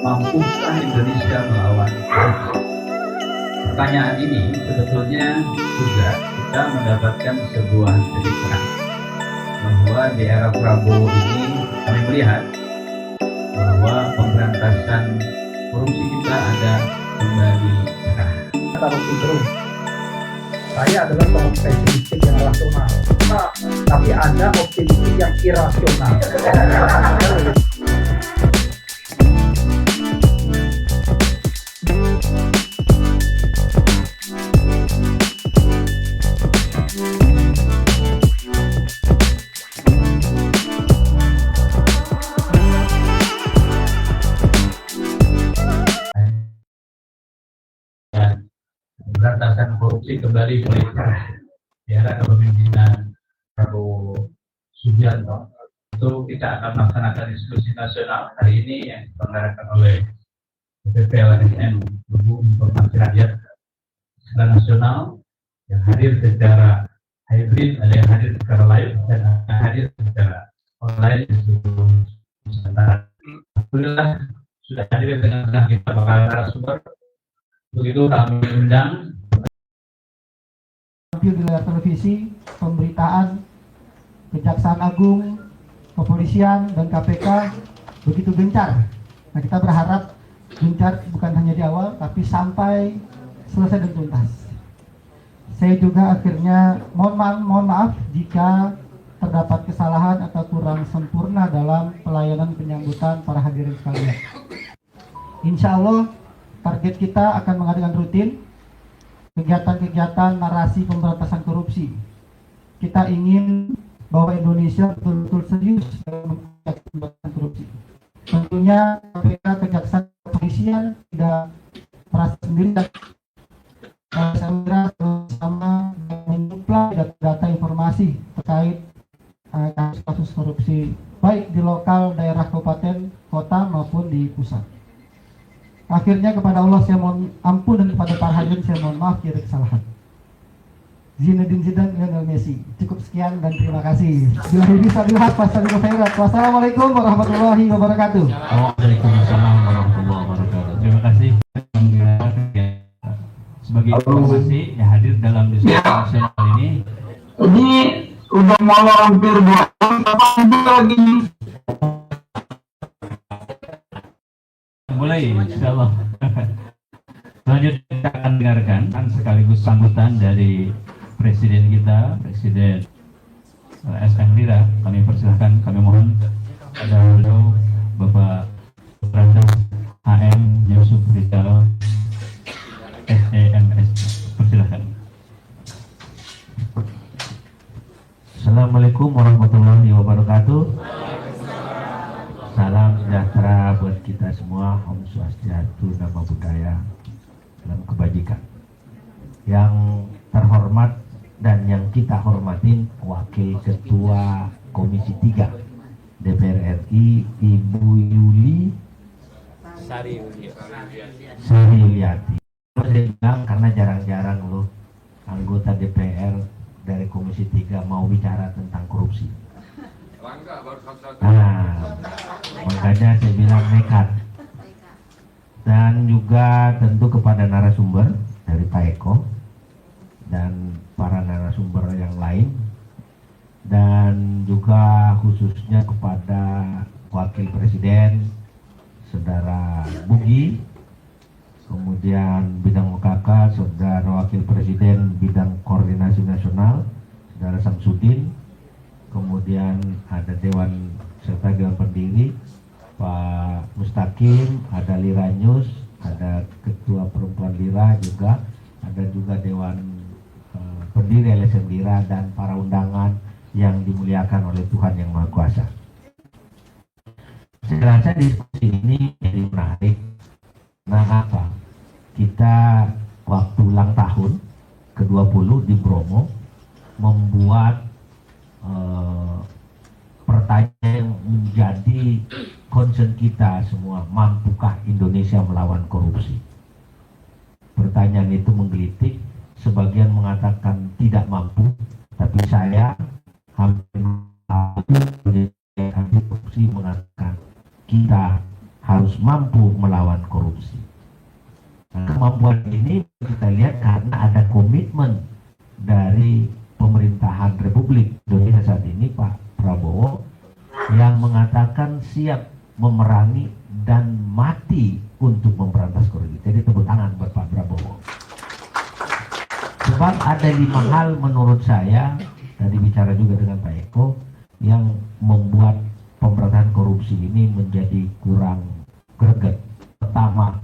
Mampukah Indonesia melawan korupsi? Pertanyaan ini sebetulnya juga kita mendapatkan sebuah titik terang bahwa di era Prabowo ini kami melihat bahwa pemberantasan korupsi kita ada kembali cerah. Kata Rocky Gerung, saya adalah seorang pesimistik yang rasional, tapi Anda optimistik yang irasional. Pemberantasan korupsi kembali mulai cerah di era kepemimpinan Prabowo Subianto. Itu kita akan melaksanakan diskusi nasional hari ini yang diselenggarakan oleh BPP LSM Lubu Informasi Rakyat secara nasional, yang hadir secara hybrid, ada yang hadir secara live dan ada yang hadir secara online di seluruh Nusantara. Alhamdulillah sudah hadir dengan kita bakal narasumber. Begitu kami undang di layar televisi, pemberitaan, Kejaksaan Agung, Kepolisian, dan KPK begitu gencar. Nah, kita berharap gencar bukan hanya di awal, tapi sampai selesai dan tuntas. Saya juga akhirnya mohon maaf jika terdapat kesalahan atau kurang sempurna dalam pelayanan penyambutan para hadirin sekalian. Insya Allah, target kita akan mengadakan rutin kegiatan-kegiatan narasi pemberantasan korupsi. Kita ingin bahwa Indonesia betul-betul serius dalam pemberantasan korupsi. Tentunya KPK, Kejaksaan, Kepolisian tidak merasa sendiri. Saya kira bersama menyuplai data-data informasi terkait kasus korupsi baik di lokal, daerah, kabupaten, kota maupun di pusat. Akhirnya kepada Allah saya mohon ampun, dan kepada para hadirin saya mohon maaf jika ada kesalahan. Zinedine Zidane, Lionel Messi. Cukup sekian dan terima kasih. Wassalamualaikum warahmatullahi wabarakatuh. Waalaikumsalam warahmatullahi wabarakatuh. Terima kasih. Sebagai informasi yang hadir dalam diskusi nasional ini udah mau hampir 2 tahun lagi. Mulai, insyaallah. Selanjutnya kita akan dengarkan sekaligus sambutan dari Presiden kita, Presiden SM Lira. Kami persilahkan, kami mohon ada beliau Bapak Prananda HM Yusuf Rizal SEMS. Persilahkan. Assalamualaikum warahmatullahi wabarakatuh. Salam sejahtera buat kita semua. Om Swastiastu, Namo Buddhaya, dalam kebajikan. Yang terhormat dan yang kita hormatin Wakil Ketua Komisi 3 DPR RI, Ibu Yuli Sari Yuliati. Saya bilang karena jarang-jarang loh anggota DPR dari Komisi 3 mau bicara tentang korupsi. Nah, makanya saya bilang nekat. Dan juga tentu kepada narasumber dari Pak Eko dan para narasumber yang lain, dan juga khususnya kepada Wakil Presiden Saudara Bugi, kemudian bidang OKK Saudara Wakil Presiden bidang Koordinasi Nasional Saudara Samsudin, kemudian ada Dewan serta Dewan Pendiri Pak Mustaqim, ada Lira News, ada Ketua Perempuan Lira juga, ada juga Dewan Pendiri LSM Lira, dan para undangan yang dimuliakan oleh Tuhan Yang Maha Kuasa. Saya rasa diskusi ini jadi menarik. Nah, apa? Kita waktu ulang tahun ke-20 di Bromo membuat pertanyaan yang menjadi concern kita semua, mampukah Indonesia melawan korupsi? Pertanyaan itu menggelitik, sebagian mengatakan tidak mampu, tapi saya hampir anti korupsi mengatakan kita harus mampu melawan korupsi. Nah, kemampuan ini kita lihat karena ada komitmen dari pemerintahan Republik Indonesia saat ini, Pak Prabowo, yang mengatakan siap memerangi dan mati untuk memberantas korupsi. Jadi tepuk tangan buat Pak Prabowo. Sebab ada 5 hal menurut saya, tadi bicara juga dengan Pak Eko, yang membuat pemberantasan korupsi ini menjadi kurang greget. Pertama,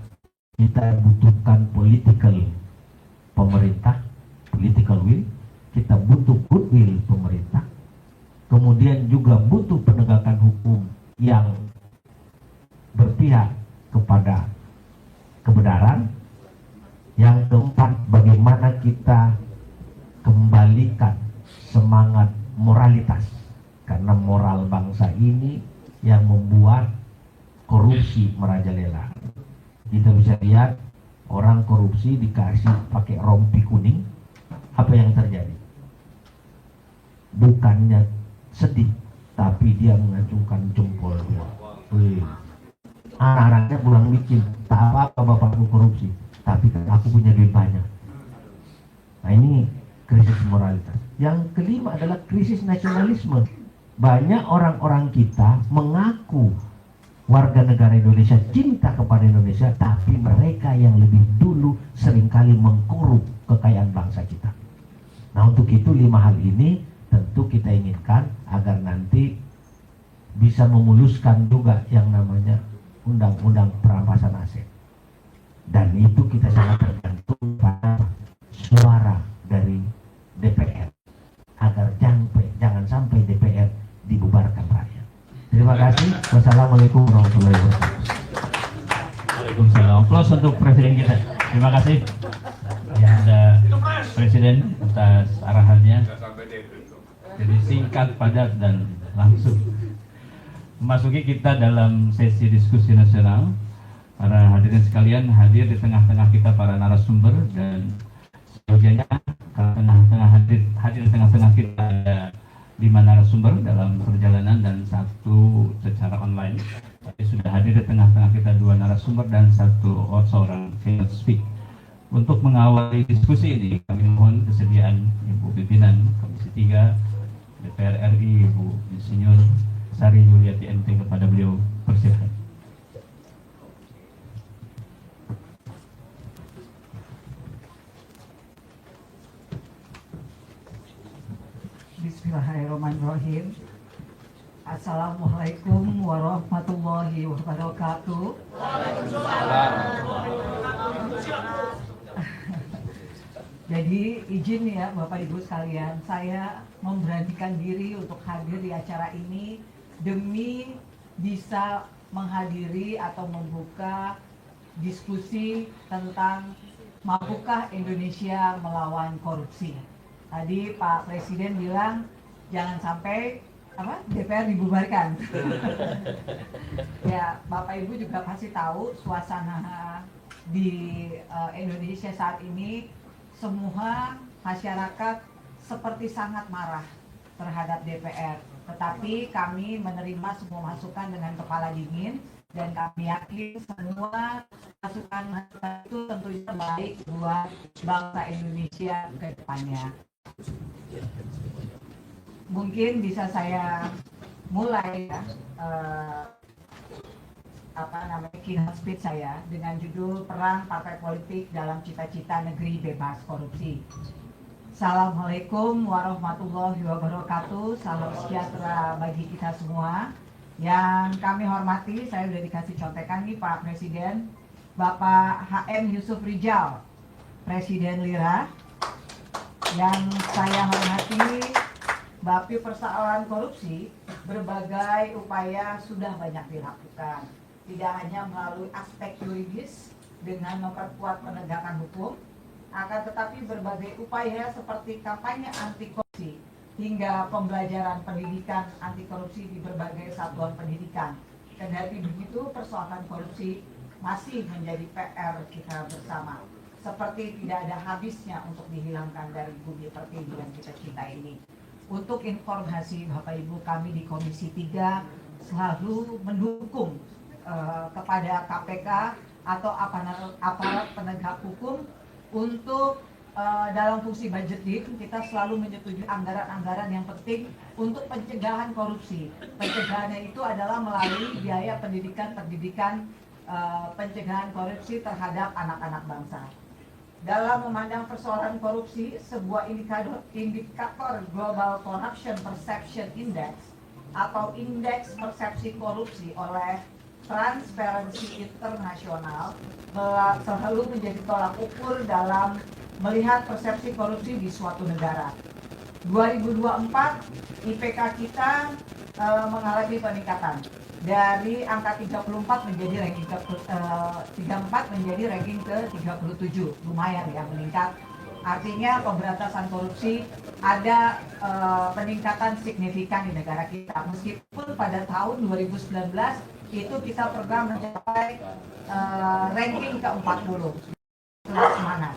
kita butuhkan political pemerintah, political will. Kita butuh goodwill pemerintah. Kemudian juga butuh penegakan hukum yang berpihak kepada kebenaran. Yang keempat, bagaimana kita kembalikan semangat moralitas, karena moral bangsa ini yang membuat korupsi merajalela. Kita bisa lihat orang korupsi dikasih pakai rompi kuning, apa yang terjadi? Bukannya sedih, tapi dia mengacungkan jempol dia. Anak-anaknya pulang bikin, tak apa-apa bapakku korupsi, tapi kan aku punya duit banyak. Nah, ini krisis moralitas. Yang kelima adalah krisis nasionalisme. Banyak orang-orang kita mengaku warga negara Indonesia, cinta kepada Indonesia, tapi mereka yang lebih dulu seringkali mengkorup kekayaan bangsa kita. Nah, untuk itu 5 hal ini tentu kita inginkan agar nanti bisa memuluskan juga yang namanya undang-undang perampasan aset. Dan itu kita sangat tergantung pada suara dari DPR, agar jangan sampai DPR dibubarkan rakyat. Terima kasih. Wassalamualaikum warahmatullahi wabarakatuh. Waalaikumsalam. Aplaus untuk Presiden kita. Terima kasih ada Presiden atas arahannya. Jadi singkat, padat, dan langsung. Memasuki kita dalam sesi diskusi nasional. Para hadirin sekalian, hadir di tengah-tengah kita para narasumber, dan sebagiannya hadir di tengah-tengah kita ada 5 narasumber dalam perjalanan dan 1 secara online. Tapi sudah hadir di tengah-tengah kita 2 narasumber dan 1 seorang keynote speak. Untuk mengawali diskusi ini, kami mohon kesediaan Ibu Pimpinan Komisi 3 DPR RI, Ibu Insinyur Sari Yuliati MT, kepada beliau. Persilakan. Bismillahirrahmanirrahim. Assalamualaikum warahmatullahi wabarakatuh. Jadi izin ya Bapak Ibu sekalian, saya memberanikan diri untuk hadir di acara ini demi bisa menghadiri atau membuka diskusi tentang mampukah Indonesia melawan korupsi. Tadi Pak Presiden bilang jangan sampai DPR dibubarkan. Ya, Bapak Ibu juga pasti tahu suasana di Indonesia saat ini, semua masyarakat seperti sangat marah terhadap DPR. Tetapi kami menerima semua masukan dengan kepala dingin, dan kami yakin semua masukan itu tentunya baik buat bangsa Indonesia ke depannya. Mungkin bisa saya mulai ya, keynote speech saya dengan judul Perang Partai Politik dalam Cita-Cita Negeri Bebas Korupsi. Assalamualaikum warahmatullahi wabarakatuh. Salam sejahtera bagi kita semua. Yang kami hormati, saya sudah dikasih contekan nih Pak Presiden, Bapak HM Yusuf Rizal, Presiden Lira. Yang saya hormati, Bapi persoalan korupsi, berbagai upaya sudah banyak dilakukan. Tidak hanya melalui aspek yuridis dengan memperkuat penegakan hukum, akan tetapi berbagai upaya seperti kampanye anti korupsi hingga pembelajaran pendidikan anti korupsi di berbagai satuan pendidikan. Kendati begitu, persoalan korupsi masih menjadi PR kita bersama. Seperti tidak ada habisnya untuk dihilangkan dari bumi pertiwi yang kita cintai ini. Untuk informasi Bapak Ibu, kami di Komisi 3 selalu mendukung kepada KPK atau aparat penegak hukum untuk dalam fungsi budgeting kita selalu menyetujui anggaran-anggaran yang penting untuk pencegahan korupsi. Pencegahannya itu adalah melalui biaya pendidikan pencegahan korupsi terhadap anak-anak bangsa. Dalam memandang persoalan korupsi, sebuah indikator Global Corruption Perception Index atau indeks persepsi korupsi oleh Transparency International selalu menjadi tolak ukur dalam melihat persepsi korupsi di suatu negara. 2024 IPK kita mengalami peningkatan dari angka 34 menjadi ranking 34 menjadi ranking ke 37, lumayan ya meningkat. Artinya pemberantasan korupsi ada peningkatan signifikan di negara kita. Meskipun pada tahun 2019 itu kita pernah mencapai ranking ke-40. Kelas mana?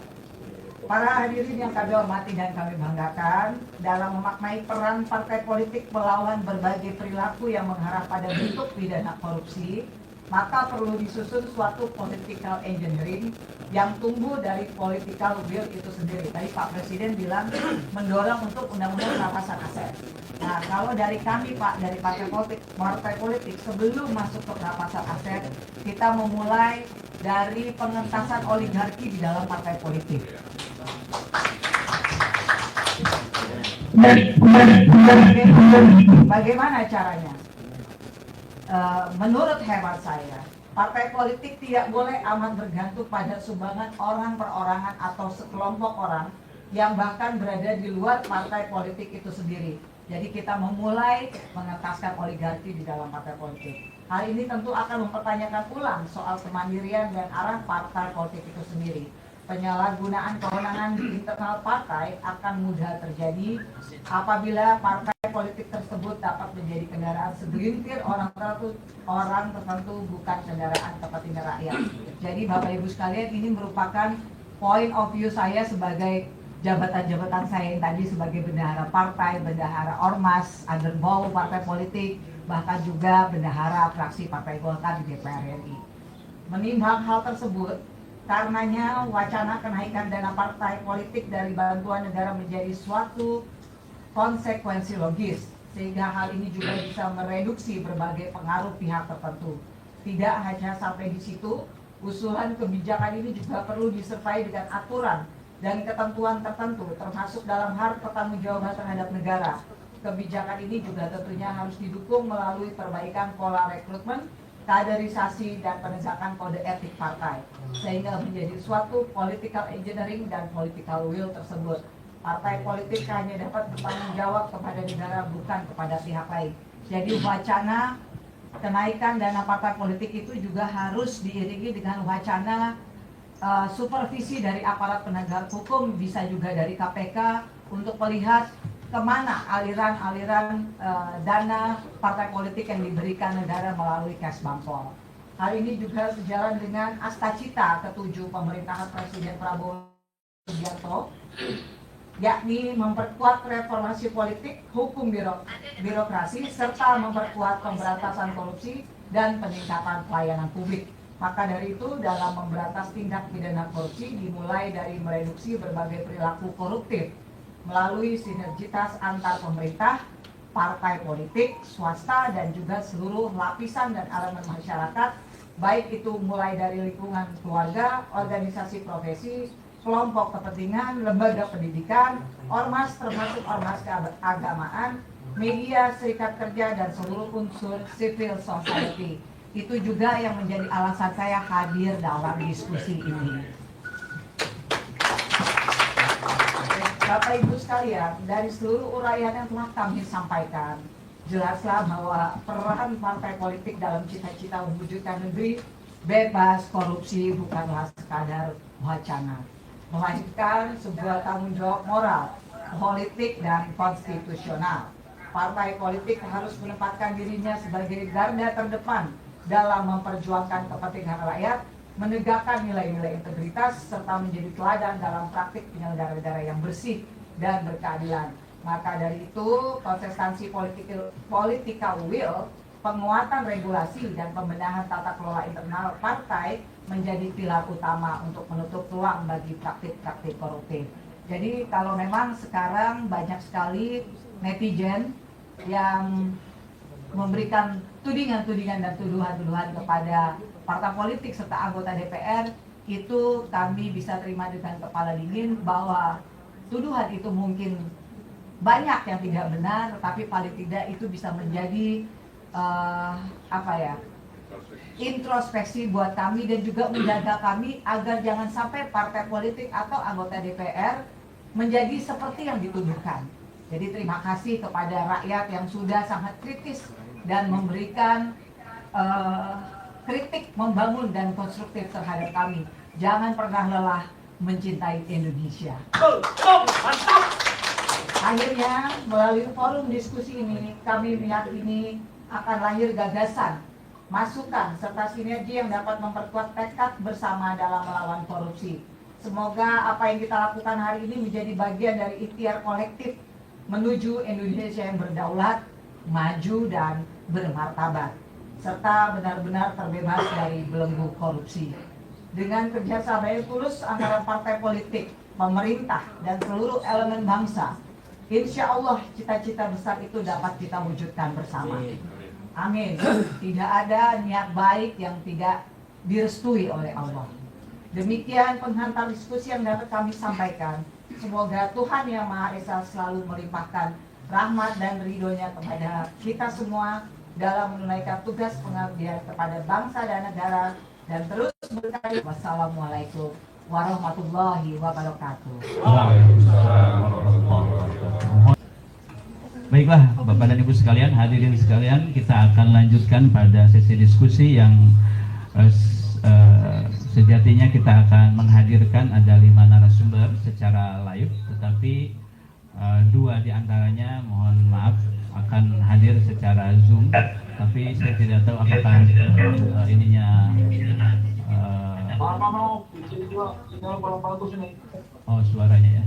Para hadirin yang kami hormati dan kami banggakan, dalam memaknai peran partai politik melawan berbagai perilaku yang mengarah pada bentuk pidana korupsi, maka perlu disusun suatu political engineering yang tumbuh dari political will itu sendiri. Tadi Pak Presiden bilang mendorong untuk undang-undang perampasan aset. Nah, kalau dari kami Pak, dari partai politik sebelum masuk ke perampasan aset, kita memulai dari pengentasan oligarki di dalam partai politik. Bagaimana caranya? Menurut hemat saya, partai politik tidak boleh amat bergantung pada sumbangan orang perorangan atau sekelompok orang yang bahkan berada di luar partai politik itu sendiri. Jadi kita memulai mengentaskan oligarki di dalam partai politik. Hal ini tentu akan mempertanyakan ulang soal kemandirian dan arah partai politik itu sendiri. Penyalahgunaan kewenangan di internal partai akan mudah terjadi apabila partai politik tersebut dapat menjadi kendaraan segelintir orang tertentu, bukan kendaraan kepentingan rakyat. Jadi Bapak Ibu sekalian, ini merupakan point of view saya sebagai jabatan-jabatan saya yang tadi sebagai bendahara partai, bendahara ormas, underbow partai politik, bahkan juga bendahara fraksi Partai Golkar di DPR RI. Menimbang hal tersebut, karenanya wacana kenaikan dana partai politik dari bantuan negara menjadi suatu konsekuensi logis, sehingga hal ini juga bisa mereduksi berbagai pengaruh pihak tertentu. Tidak hanya sampai di situ, usulan kebijakan ini juga perlu disertai dengan aturan dan ketentuan tertentu, termasuk dalam hal pertanggungjawaban terhadap negara. Kebijakan ini juga tentunya harus didukung melalui perbaikan pola rekrutmen, kaderisasi, dan penegakan kode etik partai, sehingga menjadi suatu political engineering dan political will tersebut. Partai politik hanya dapat bertanggung jawab kepada negara, bukan kepada pihak lain. Jadi wacana kenaikan dana partai politik itu juga harus diiringi dengan wacana supervisi dari aparat penegak hukum, bisa juga dari KPK, untuk melihat kemana aliran-aliran dana partai politik yang diberikan negara melalui cash bankpol. Hal ini juga sejalan dengan asta-cita ke-7 pemerintahan Presiden Prabowo Subianto, yakni memperkuat reformasi politik, hukum birokrasi, serta memperkuat pemberantasan korupsi dan peningkatan pelayanan publik. Maka dari itu, dalam memberantas tindak pidana korupsi dimulai dari mereduksi berbagai perilaku koruptif melalui sinergitas antar pemerintah, partai politik, swasta, dan juga seluruh lapisan dan elemen masyarakat, baik itu mulai dari lingkungan keluarga, organisasi profesi, kelompok kepentingan, lembaga pendidikan, ormas termasuk ormas keagamaan, media, serikat kerja, dan seluruh unsur civil society. Itu juga yang menjadi alasan saya hadir dalam diskusi ini. Bapak Ibu sekalian, dari seluruh uraian yang telah kami sampaikan, jelaslah bahwa peran partai politik dalam cita-cita mewujudkan negeri bebas korupsi bukanlah sekadar wacana, melainkan sebuah tanggung jawab moral, politik, dan konstitusional. Partai politik harus menempatkan dirinya sebagai garda terdepan dalam memperjuangkan kepentingan rakyat, menegakkan nilai-nilai integritas, serta menjadi teladan dalam praktik penyelenggara negara yang bersih dan berkeadilan. Maka dari itu, konsistensi political will penguatan regulasi dan pembenahan tata kelola internal partai menjadi pilar utama untuk menutup peluang bagi praktik-praktik koruptif. Jadi kalau memang sekarang banyak sekali netizen yang memberikan tudingan-tudingan dan tuduhan-tuduhan kepada partai politik serta anggota DPR, itu kami bisa terima dengan kepala dingin bahwa tuduhan itu mungkin banyak yang tidak benar, tetapi paling tidak itu bisa menjadi introspeksi buat kami dan juga menjaga kami agar jangan sampai partai politik atau anggota DPR menjadi seperti yang dituduhkan. Jadi terima kasih kepada rakyat yang sudah sangat kritis dan memberikan kritik membangun dan konstruktif terhadap kami. Jangan pernah lelah mencintai Indonesia. Akhirnya melalui forum diskusi ini kami meyakini akan lahir gagasan, masukan, serta sinergi yang dapat memperkuat tekad bersama dalam melawan korupsi. Semoga apa yang kita lakukan hari ini menjadi bagian dari ikhtiar kolektif menuju Indonesia yang berdaulat, maju, dan bermartabat, serta benar-benar terbebas dari belenggu korupsi. Dengan kerjasama yang tulus antara partai politik, pemerintah, dan seluruh elemen bangsa, insya Allah cita-cita besar itu dapat kita wujudkan bersama. Amin. Tidak ada niat baik yang tidak direstui oleh Allah. Demikian penghantar diskusi yang dapat kami sampaikan. Semoga Tuhan Yang Maha Esa selalu melimpahkan rahmat dan ridhonya kepada kita semua dalam menunaikan tugas pengabdian kepada bangsa dan negara, dan terus berkah. Wassalamualaikum warahmatullahi wabarakatuh. Baiklah, Bapak dan Ibu sekalian, hadirin sekalian, kita akan lanjutkan pada sesi diskusi yang sejatinya kita akan menghadirkan ada 5 narasumber secara live, tetapi 2 diantaranya mohon maaf akan hadir secara Zoom, tapi saya tidak tahu apakah ininya suaranya ya.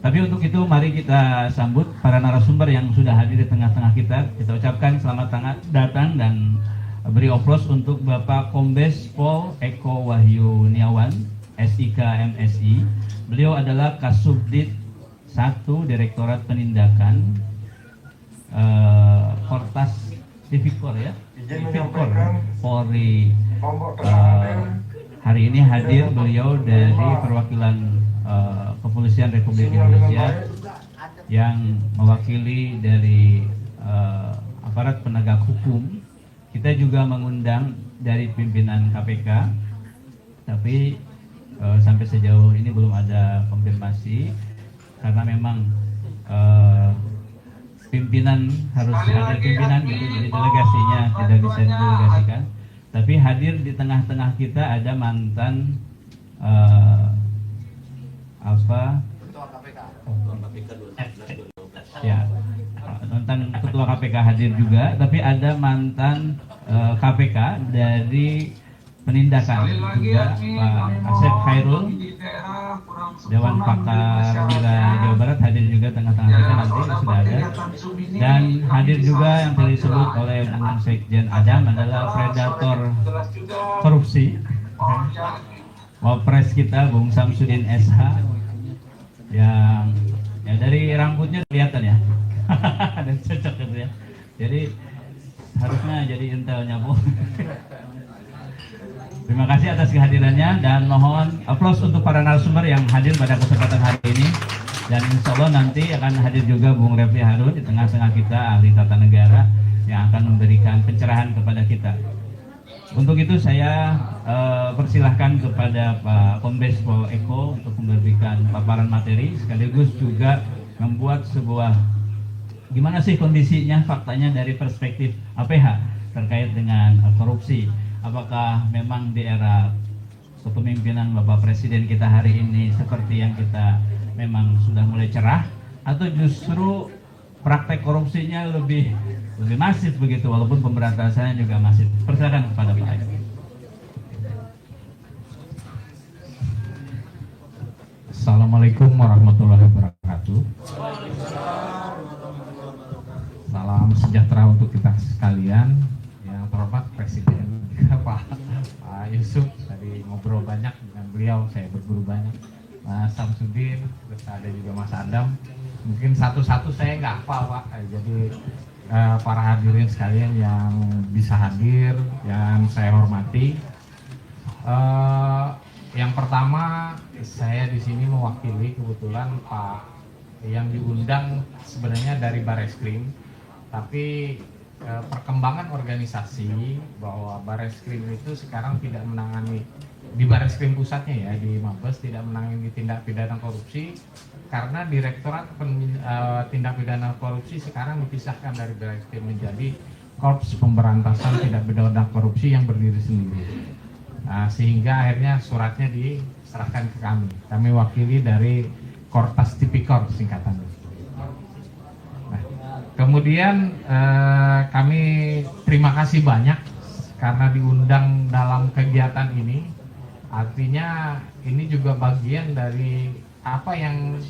Tapi untuk itu mari kita sambut para narasumber yang sudah hadir di tengah-tengah kita. Kita ucapkan selamat datang dan beri oplos untuk Bapak Kombes Pol Eko Wahyu Niawan, SIK MSI. Beliau adalah Kasubdit 1 Direktorat Penindakan Kortas Tipikor ya. Tipikor Polri. Hari ini hadir beliau dari perwakilan Kepolisian Republik Indonesia yang mewakili dari aparat penegak hukum. Kita juga mengundang dari pimpinan KPK, tapi sampai sejauh ini belum ada konfirmasi karena memang pimpinan harus ada pimpinan gitu, jadi delegasinya tidak bisa didelegasikan. Tapi hadir di tengah-tengah kita ada mantan mantan ketua KPK hadir juga, tapi ada mantan KPK dari penindakan juga Pak Asep Khairul, Dewan Pakar Wira Jawa Barat hadir juga tengah-tengah kita nanti sudah ada, dan hadir juga yang tadi disebut oleh Bung Sekjen Adam adalah predator korupsi. Wapres kita Bung Samsudin SH yang ya dari rambutnya kelihatan ya. Dan cocok gitu ya. Jadi harusnya jadi intelnya Bu. Terima kasih atas kehadirannya dan mohon aplaus untuk para narasumber yang hadir pada kesempatan hari ini. Dan insya Allah nanti akan hadir juga Bung Refli Harun di tengah-tengah kita, ahli tata negara yang akan memberikan pencerahan kepada kita. Untuk itu saya persilahkan kepada Pak Kombes Pol Eko untuk memberikan paparan materi sekaligus juga membuat sebuah gimana sih kondisinya, faktanya dari perspektif APH terkait dengan korupsi. Apakah memang di era kepemimpinan Bapak Presiden kita hari ini seperti yang kita memang sudah mulai cerah, atau justru praktek korupsinya lebih masif begitu walaupun pemberantasannya juga masif. Persilakan kepada Pak Eko. Assalamualaikum warahmatullahi wabarakatuh. Salam sejahtera untuk kita sekalian. Yang terhormat Presiden Pak Yusuf, tadi ngobrol banyak dengan beliau, saya berguru banyak. Mas Samsudin, terus ada juga Mas Adam. Mungkin satu-satu saya nggak hafal Pak. Jadi para hadirin sekalian yang bisa hadir, yang saya hormati. Yang pertama, saya di sini mewakili kebetulan Pak yang diundang sebenarnya dari Bareskrim, tapi perkembangan organisasi bahwa Bareskrim itu sekarang tidak menangani di Bareskrim pusatnya ya, di Mabes tidak menangani tindak pidana korupsi karena Direktorat Tindak Pidana Korupsi sekarang dipisahkan dari Bareskrim menjadi Korps Pemberantasan Tindak Pidana Korupsi yang berdiri sendiri. Sehingga akhirnya suratnya diserahkan ke kami. Kami wakili dari Kortas Tipikor singkatannya. Kemudian kami terima kasih banyak karena diundang dalam kegiatan ini. Artinya ini juga bagian dari apa yang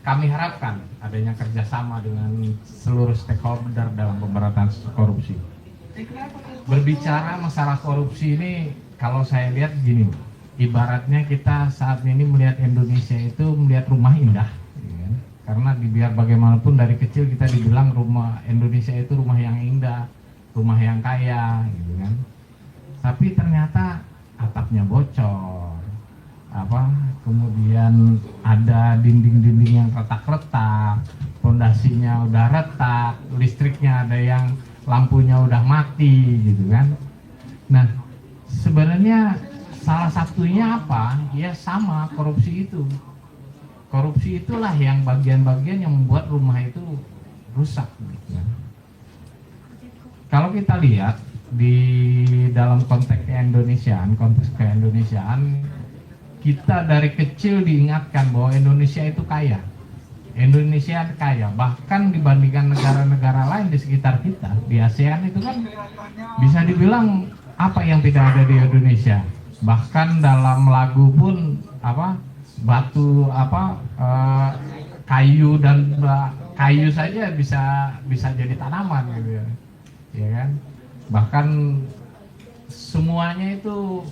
kami harapkan, adanya kerjasama dengan seluruh stakeholder dalam pemberantasan korupsi. Berbicara masalah korupsi ini, kalau saya lihat gini, ibaratnya kita saat ini melihat Indonesia itu melihat rumah indah. Karena biar bagaimanapun dari kecil kita dibilang rumah Indonesia itu rumah yang indah, rumah yang kaya, gitu kan. Tapi ternyata atapnya bocor, kemudian ada dinding-dinding yang retak-retak, fondasinya udah retak, listriknya ada yang lampunya udah mati, gitu kan. Nah, sebenarnya salah satunya apa? Ya sama korupsi itu. Korupsi itulah yang bagian-bagian yang membuat rumah itu rusak. Gitu. Kalau kita lihat di dalam konteks keindonesiaan, kita dari kecil diingatkan bahwa Indonesia itu kaya. Indonesia kaya, bahkan dibandingkan negara-negara lain di sekitar kita, di ASEAN itu kan bisa dibilang apa yang tidak ada di Indonesia. Bahkan dalam lagu pun batu kayu dan kayu saja bisa jadi tanaman gitu ya kan. Bahkan semuanya itu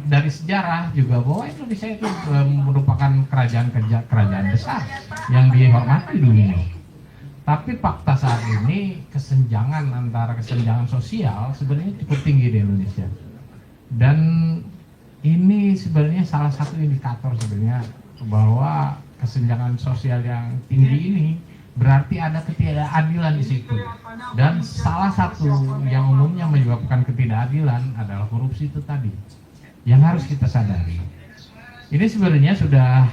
dari sejarah juga bahwa Indonesia itu merupakan kerajaan besar yang dihormati dunia. Tapi fakta saat ini kesenjangan sosial sebenarnya cukup tinggi di Indonesia. Dan ini sebenarnya salah satu indikator sebenarnya bahwa kesenjangan sosial yang tinggi ini berarti ada ketidakadilan di situ. Dan salah satu yang umumnya menyebabkan ketidakadilan adalah korupsi itu tadi. Yang harus kita sadari. Ini sebenarnya sudah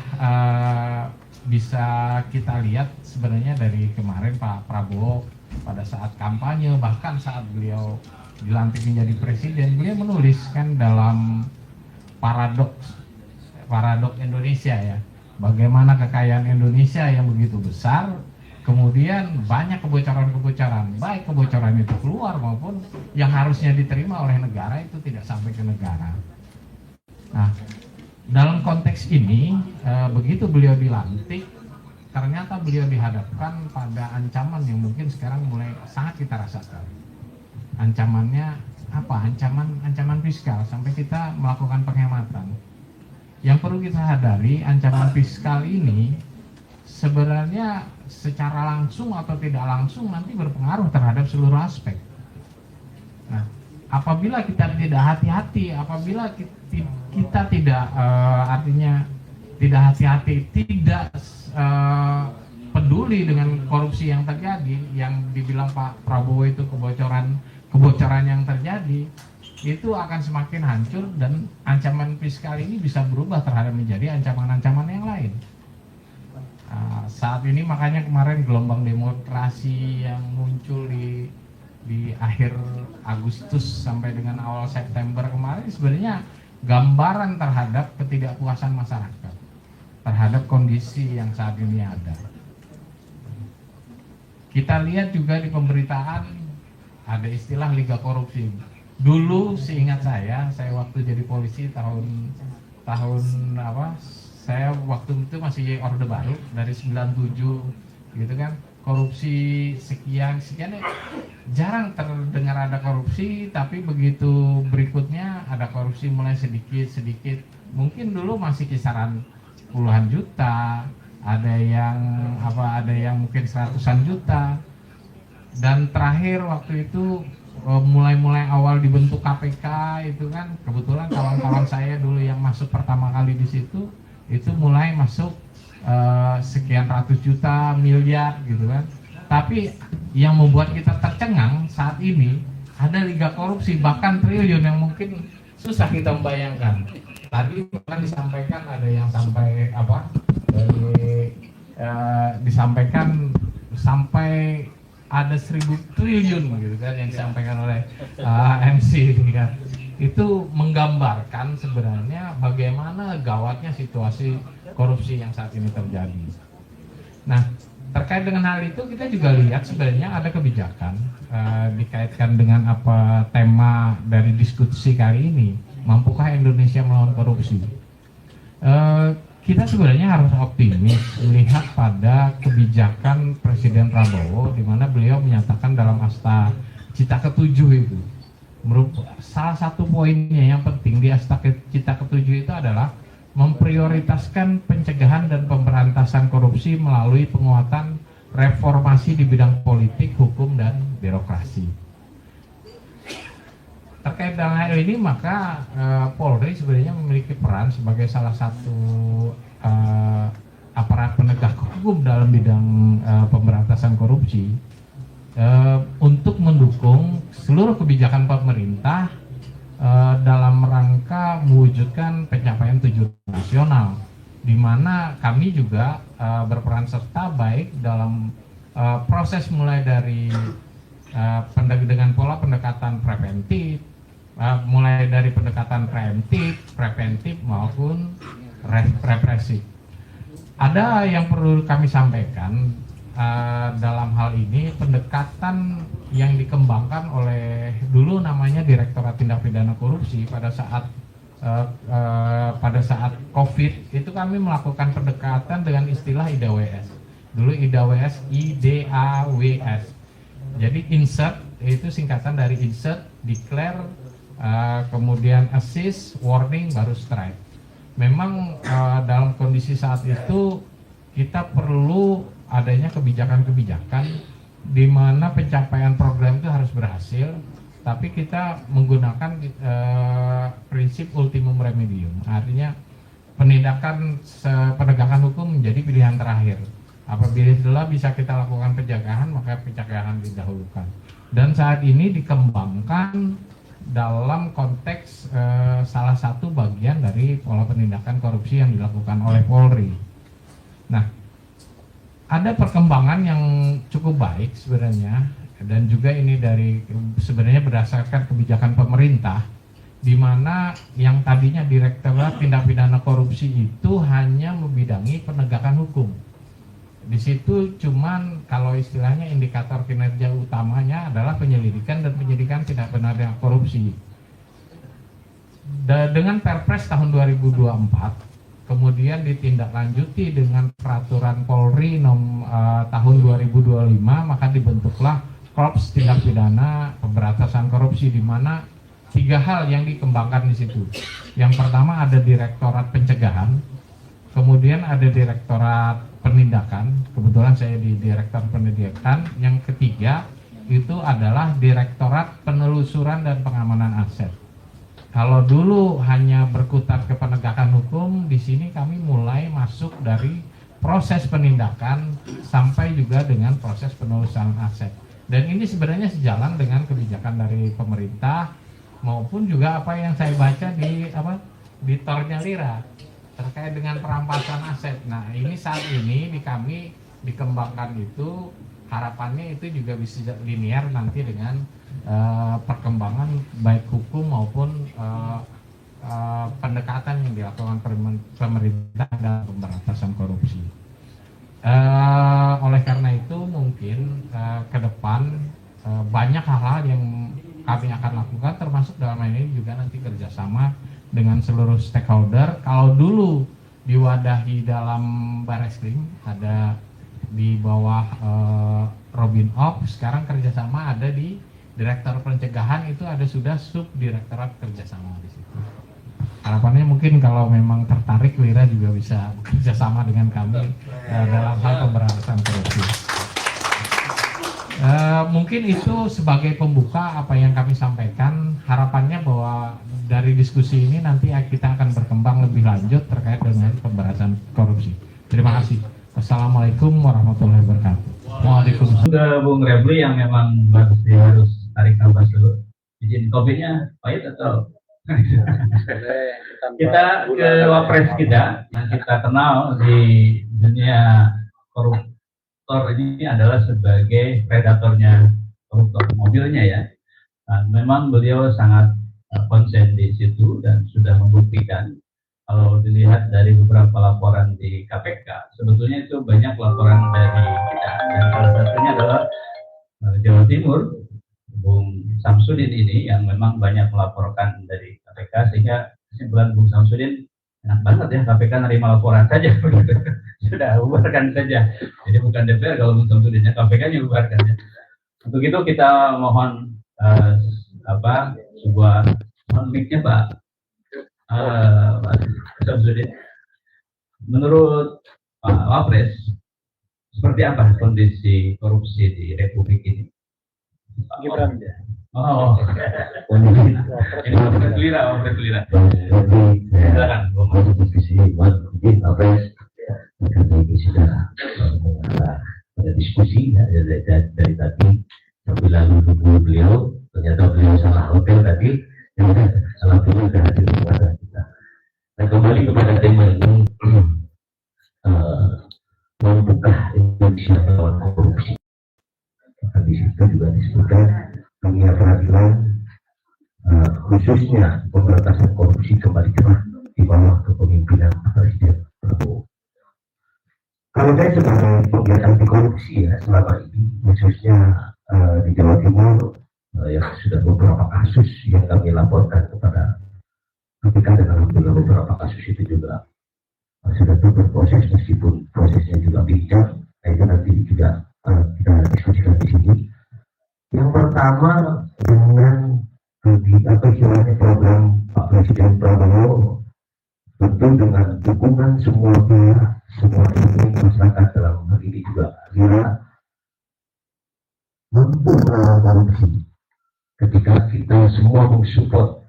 bisa kita lihat sebenarnya dari kemarin Pak Prabowo pada saat kampanye, bahkan saat beliau dilantik menjadi presiden, beliau menuliskan dalam paradoks Indonesia ya, bagaimana kekayaan Indonesia yang begitu besar, kemudian banyak kebocoran-kebocoran, baik kebocoran itu keluar maupun yang harusnya diterima oleh negara itu tidak sampai ke negara. Nah, dalam konteks ini, begitu beliau dilantik, ternyata beliau dihadapkan pada ancaman yang mungkin sekarang mulai sangat kita rasakan. Ancamannya apa? Ancaman fiskal sampai kita melakukan penghematan. Yang perlu kita sadari, ancaman fiskal ini sebenarnya secara langsung atau tidak langsung nanti berpengaruh terhadap seluruh aspek. Nah, apabila kita tidak hati-hati, apabila kita tidak tidak hati-hati, tidak peduli dengan korupsi yang terjadi, yang dibilang Pak Prabowo itu kebocoran yang terjadi, itu akan semakin hancur dan ancaman fiskal ini bisa berubah terhadap menjadi ancaman-ancaman yang lain. Saat ini makanya kemarin gelombang demonstrasi yang muncul di akhir Agustus sampai dengan awal September kemarin sebenarnya gambaran terhadap ketidakpuasan masyarakat terhadap kondisi yang saat ini ada. Kita lihat juga di pemberitaan ada istilah Liga Korupsi. Dulu seingat saya waktu jadi polisi tahun tahun apa? Saya waktu itu masih Orde Baru dari 97 gitu kan. Korupsi sekian jarang terdengar ada korupsi, tapi begitu berikutnya ada korupsi mulai sedikit. Mungkin dulu masih kisaran puluhan juta, ada yang mungkin 100-an juta. Dan terakhir waktu itu mulai awal dibentuk KPK itu kan, kebetulan kawan-kawan saya dulu yang masuk pertama kali di situ itu mulai masuk sekian ratus juta, miliar gitu kan. Tapi yang membuat kita tercengang saat ini ada liga korupsi bahkan triliun yang mungkin susah kita membayangkan. Tadi kan disampaikan ada yang sampai disampaikan sampai ada 1.000 triliun gitu kan yang disampaikan oleh MC kan. Itu menggambarkan sebenarnya bagaimana gawatnya situasi korupsi yang saat ini terjadi. Nah, terkait dengan hal itu kita juga lihat sebenarnya ada kebijakan dikaitkan dengan apa tema dari diskusi kali ini, mampukah Indonesia melawan korupsi? Kita sebenarnya harus optimis melihat pada kebijakan Presiden Prabowo di mana beliau menyatakan dalam Asta Cita ke-7 itu. Salah satu poinnya yang penting di Asta Cita ke-7 itu adalah memprioritaskan pencegahan dan pemberantasan korupsi melalui penguatan reformasi di bidang politik, hukum, dan birokrasi. Terkait dengan hal ini maka Polri sebenarnya memiliki peran sebagai salah satu aparat penegak hukum dalam bidang pemberantasan korupsi untuk mendukung seluruh kebijakan pemerintah dalam rangka mewujudkan pencapaian tujuan nasional, di mana kami juga berperan serta baik dalam proses mulai dari dengan pola pendekatan preventif, mulai dari pendekatan preventif maupun represif. Ada yang perlu kami sampaikan dalam hal ini, pendekatan yang dikembangkan oleh dulu namanya Direktorat Tindak Pidana Korupsi pada saat COVID itu kami melakukan pendekatan dengan istilah IDAWS. Dulu IDAWS. Jadi insert itu singkatan dari insert, declare, kemudian assist, warning, baru strike. Memang dalam kondisi saat itu kita perlu adanya kebijakan-kebijakan di mana pencapaian program itu harus berhasil, tapi kita menggunakan prinsip ultimum remedium. Artinya penegakan hukum menjadi pilihan terakhir. Apabila bisa kita lakukan pencegahan, maka pencegahan didahulukan. Dan saat ini dikembangkan dalam konteks salah satu bagian dari pola penindakan korupsi yang dilakukan oleh Polri. Nah, ada perkembangan yang cukup baik sebenarnya, dan juga ini sebenarnya berdasarkan kebijakan pemerintah, di mana yang tadinya Direktorat Tindak Pidana Korupsi itu hanya membidangi penegakan hukum. Di situ cuman kalau istilahnya indikator kinerja utamanya adalah penyelidikan dan penyidikan tindak pidana korupsi. Dengan Perpres tahun 2024 kemudian ditindaklanjuti dengan peraturan Polri tahun 2025, maka dibentuklah Korps Tindak Pidana Pemberantasan Korupsi, di mana 3 hal yang dikembangkan di situ. Yang pertama ada Direktorat Pencegahan, kemudian ada Direktorat Penindakan, kebetulan saya di Direktorat Penindakan. Yang ketiga itu adalah Direktorat Penelusuran dan Pengamanan Aset. Kalau dulu hanya berkutat ke penegakan hukum, di sini kami mulai masuk dari proses penindakan sampai juga dengan proses penelusuran aset. Dan ini sebenarnya sejalan dengan kebijakan dari pemerintah maupun juga apa yang saya baca di Tornya Lira terkait dengan perampasan aset. Nah, ini saat ini di kami dikembangkan itu, harapannya itu juga bisa linear nanti dengan perkembangan baik hukum maupun pendekatan yang dilakukan pemerintah dalam pemberantasan korupsi. Oleh karena itu mungkin ke depan banyak hal-hal yang kami akan lakukan, termasuk dalam hal ini juga nanti kerjasama dengan seluruh stakeholder. Kalau dulu diwadahi dalam Bareskrim, ada di bawah Robin Op, sekarang kerjasama ada di Direktur Pencegahan, itu ada sudah Subdirektorat Kerjasama di situ. Harapannya mungkin kalau memang tertarik, Lira juga bisa bekerjasama dengan kami dalam hal pemberantasan korupsi. Mungkin itu sebagai pembuka apa yang kami sampaikan. Harapannya bahwa dari diskusi ini nanti kita akan berkembang lebih lanjut terkait dengan pemberantasan korupsi. Terima kasih. Wassalamualaikum warahmatullahi wabarakatuh. Waalaikumsalam. Ke Bung Refli yang memang harus tarik nafas dulu. Izin kopinya pahit atau? Kita ke Wapres kita yang kita kenal di dunia koruptor ini adalah sebagai predatornya koruptor mobilnya ya. Nah, memang beliau sangat konsen di situ dan sudah membuktikan. Kalau dilihat dari beberapa laporan di KPK, sebetulnya itu banyak laporan dari kita, dan salah satunya adalah Jawa Timur, Bung Samsudin ini yang memang banyak melaporkan dari KPK, sehingga kesimpulan Bung Samsudin, enak banget ya KPK nerima laporan saja, sudah bubarkan saja. Jadi bukan DPR kalau Bung Samsudinnya, KPK-nya bubarkan ya. Untuk itu kita mohon sebuah mic-nya Pak. Menurut Pak Wapres, seperti apa kondisi korupsi di Republik ini? Gibran ya. Oh, kondisi ini Wapres Lira. Silakan. Diskusi mungkin Wapres ini sudah ada diskusi ya, dari tadi sampai lalu beliau, ternyata beliau salah hotel tadi. Alhamdulillah sudah hadir kepada kita. Nah, kembali kepada tema ini, membuka Indonesia melawan korupsi. Di situ juga disebutkan dunia peradilan, khususnya pemberantasan korupsi kembali di bawah kepemimpinan Presiden Prabowo. Kalau saya sebagai penggiat anti korupsi ya selama ini, khususnya di Jawa Timur, yang sudah beberapa kasus yang kami laporkan kepada KPK, dan alhamdulillah beberapa kasus itu juga sudah berproses meskipun prosesnya juga bincang. Nah, itu nanti juga kita diskusikan di sini. Yang pertama dengan istilahnya program Pak Presiden Prabowo, tentu dengan dukungan semua pihak, semua elemen masyarakat dalam hal ini juga Lira, mampu melawan korupsi. Ketika kita semua mensupport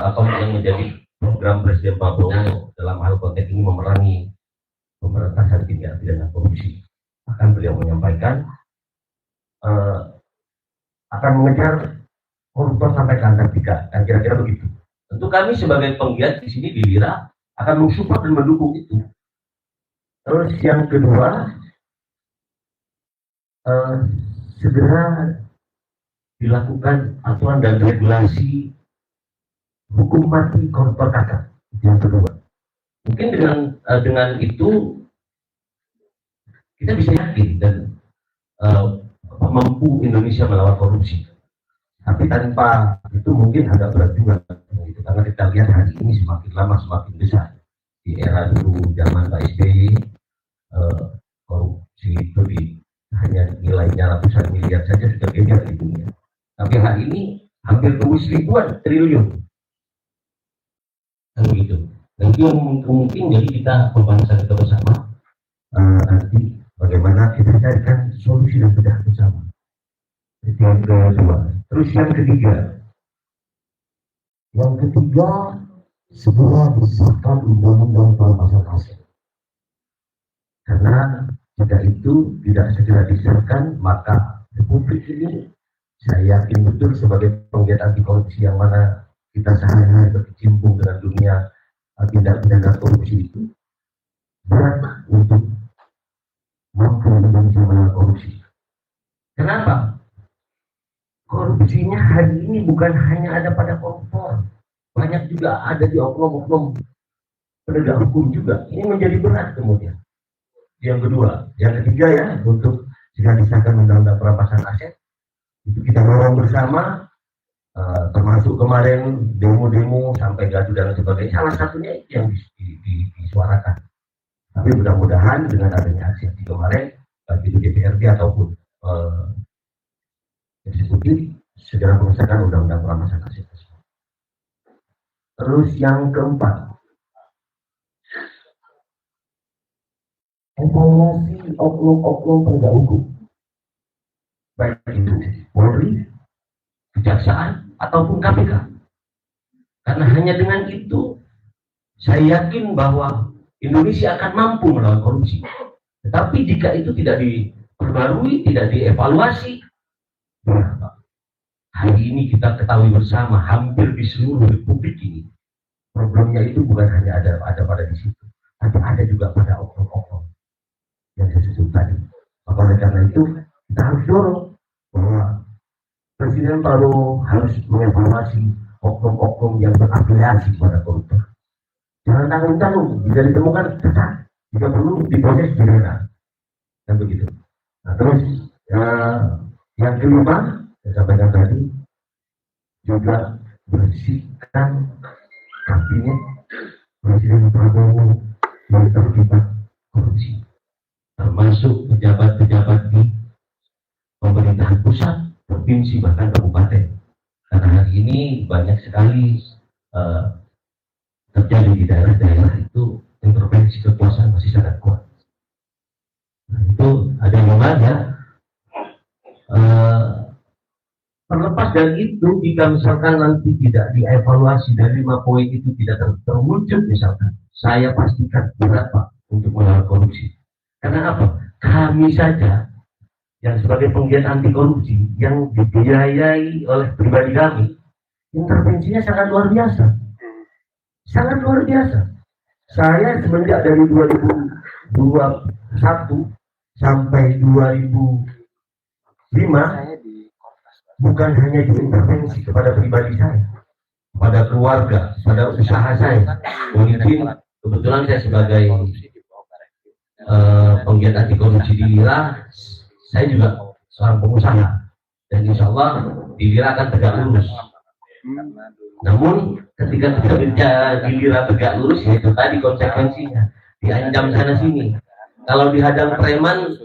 apa yang menjadi program Presiden Prabowo dalam hal konteks ini memerangi pemberantasan tindak pidana korupsi, akan beliau menyampaikan akan mengejar koruptor sampai ke Antartika, dan kira-kira begitu. Tentu kami sebagai penggiat di sini di Lira akan mensupport dan mendukung itu. Terus yang kedua, segera dilakukan aturan dan regulasi hukum mati koruptor kakak. Yang kedua, mungkin dengan itu kita bisa yakin dan mampu Indonesia melawan korupsi. Tapi tanpa itu mungkin agak berat juga, gitu. Karena kita lihat hari ini semakin lama semakin besar. Di era dulu zaman Pak SBY, korupsi itu hanya nilainya ratusan miliar saja sudah beda di dunia. Tapi hari ini hampir tembus ribuan triliun. Dan begitu. Dan itu mungkin jadi kita pembahasan kita bersama nanti bagaimana kita carikan solusi dan bedah bersama. Itu yang kedua. Terus yang ketiga segera disahkan undang-undang pelepasan aset. Karena jika itu tidak segera disahkan, maka Republik ini, saya yakin betul sebagai penggiat anti korupsi yang mana kita sehari-hari berkecimpung dengan dunia tindak pidana korupsi itu, berat untuk mampu Indonesia melawan korupsi. Kenapa? Korupsinya hari ini bukan hanya ada pada koruptor, banyak juga ada di oknum-oknum penegak hukum juga. Ini menjadi berat kemudian. Yang kedua, yang ketiga ya, untuk jika disahkan undang-undang perampasan aset, itu kita dorong bersama termasuk kemarin demo-demo sampai gaduh dan sebagainya, salah satunya itu yang disuarakan. Tapi mudah-mudahan dengan adanya aksi kemarin, baik itu DPRD ataupun eksekutif segera mengesahkan undang-undang perampasan aset. Terus yang keempat, evaluasi oknum-oknum penegak hukum, baik itu Polri, Kejaksaan ataupun KPK. Karena hanya dengan itu saya yakin bahwa Indonesia akan mampu melawan korupsi. Tetapi jika itu tidak diperbarui, tidak dievaluasi, hari ini kita ketahui bersama hampir di seluruh republik ini problemnya itu bukan hanya ada pada di situ, tapi ada juga pada oknum-oknum yang saya sebut tadi. Maka oleh karena itu kita harus dorong bahwa Presiden Prabowo harus mengevaluasi oknum-oknum yang berafiliasi pada koruptor. Jangan tanggung-tanggung, jika ditemukan tetap, jika perlu diproses pidana, dan begitu. Nah terus yang kelima, saya sampaikan tadi, juga bersihkan kabinet Presiden Prabowo yang terlibat korupsi, termasuk pejabat-pejabat di pemerintahan pusat, provinsi, bahkan kabupaten. Karena hari ini banyak sekali terjadi di daerah-daerah itu intervensi kekuasaan masih sangat kuat. Nah, itu ada yang ya. Terlepas dari itu, jika misalkan nanti tidak dievaluasi dari 5 poin itu tidak terwujud misalkan, saya pastikan berat Pak untuk melawan korupsi. Karena apa? Kami saja yang sebagai penggiat anti korupsi yang dibiayai oleh pribadi kami, intervensinya sangat luar biasa. Sangat luar biasa. Saya semenjak dari 2021 sampai 2005 bukan hanya diintervensi kepada pribadi saya, pada keluarga, pada usaha saya. Mungkin kebetulan saya sebagai penggiat anti korupsi di Lira, saya juga seorang pengusaha, dan insya Allah di Lira akan tegak lurus. Namun ketika kita bicara di Lira tegak lurus, ya itu tadi konsekuensinya, diancam sana sini. Kalau dihadang preman,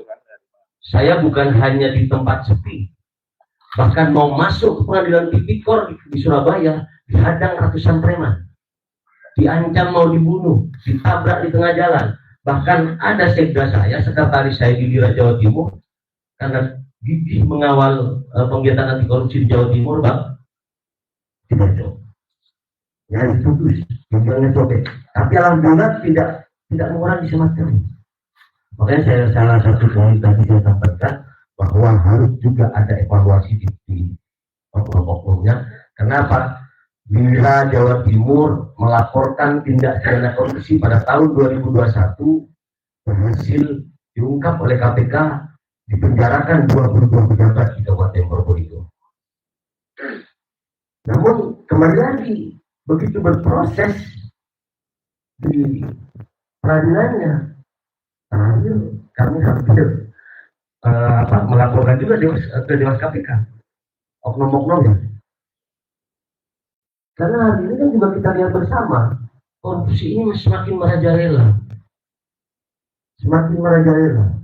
saya bukan hanya di tempat sepi, bahkan mau masuk ke pengadilan tipikor di Surabaya, dihadang ratusan preman, diancam mau dibunuh, ditabrak di tengah jalan. Bahkan ada sekda saya, sekretaris saya di Lira Jawa Timur, karena gigih mengawal penggiatan anti korupsi di Jawa Timur, Bang, dibacok. Ya diputus, tujuannya sobek. Tapi alhamdulillah tidak mengurangi sama sekali. Makanya saya salah satu poin tadi saya sampaikan bahwa harus juga ada evaluasi di oknum-oknumnya. Kenapa? Lira Jawa Timur melaporkan tindak pidana korupsi pada tahun 2021 berhasil diungkap oleh KPK, dipenjarakan 22 pejabat di Kabupaten Probolinggo. Namun kembali lagi, begitu berproses di peradilannya, terakhir kami hampir melaporkan juga ke Dewas KPK oknum-oknumnya. Karena hari ini kan juga kita lihat bersama, korupsi ini semakin merajalela. Semakin merajalela.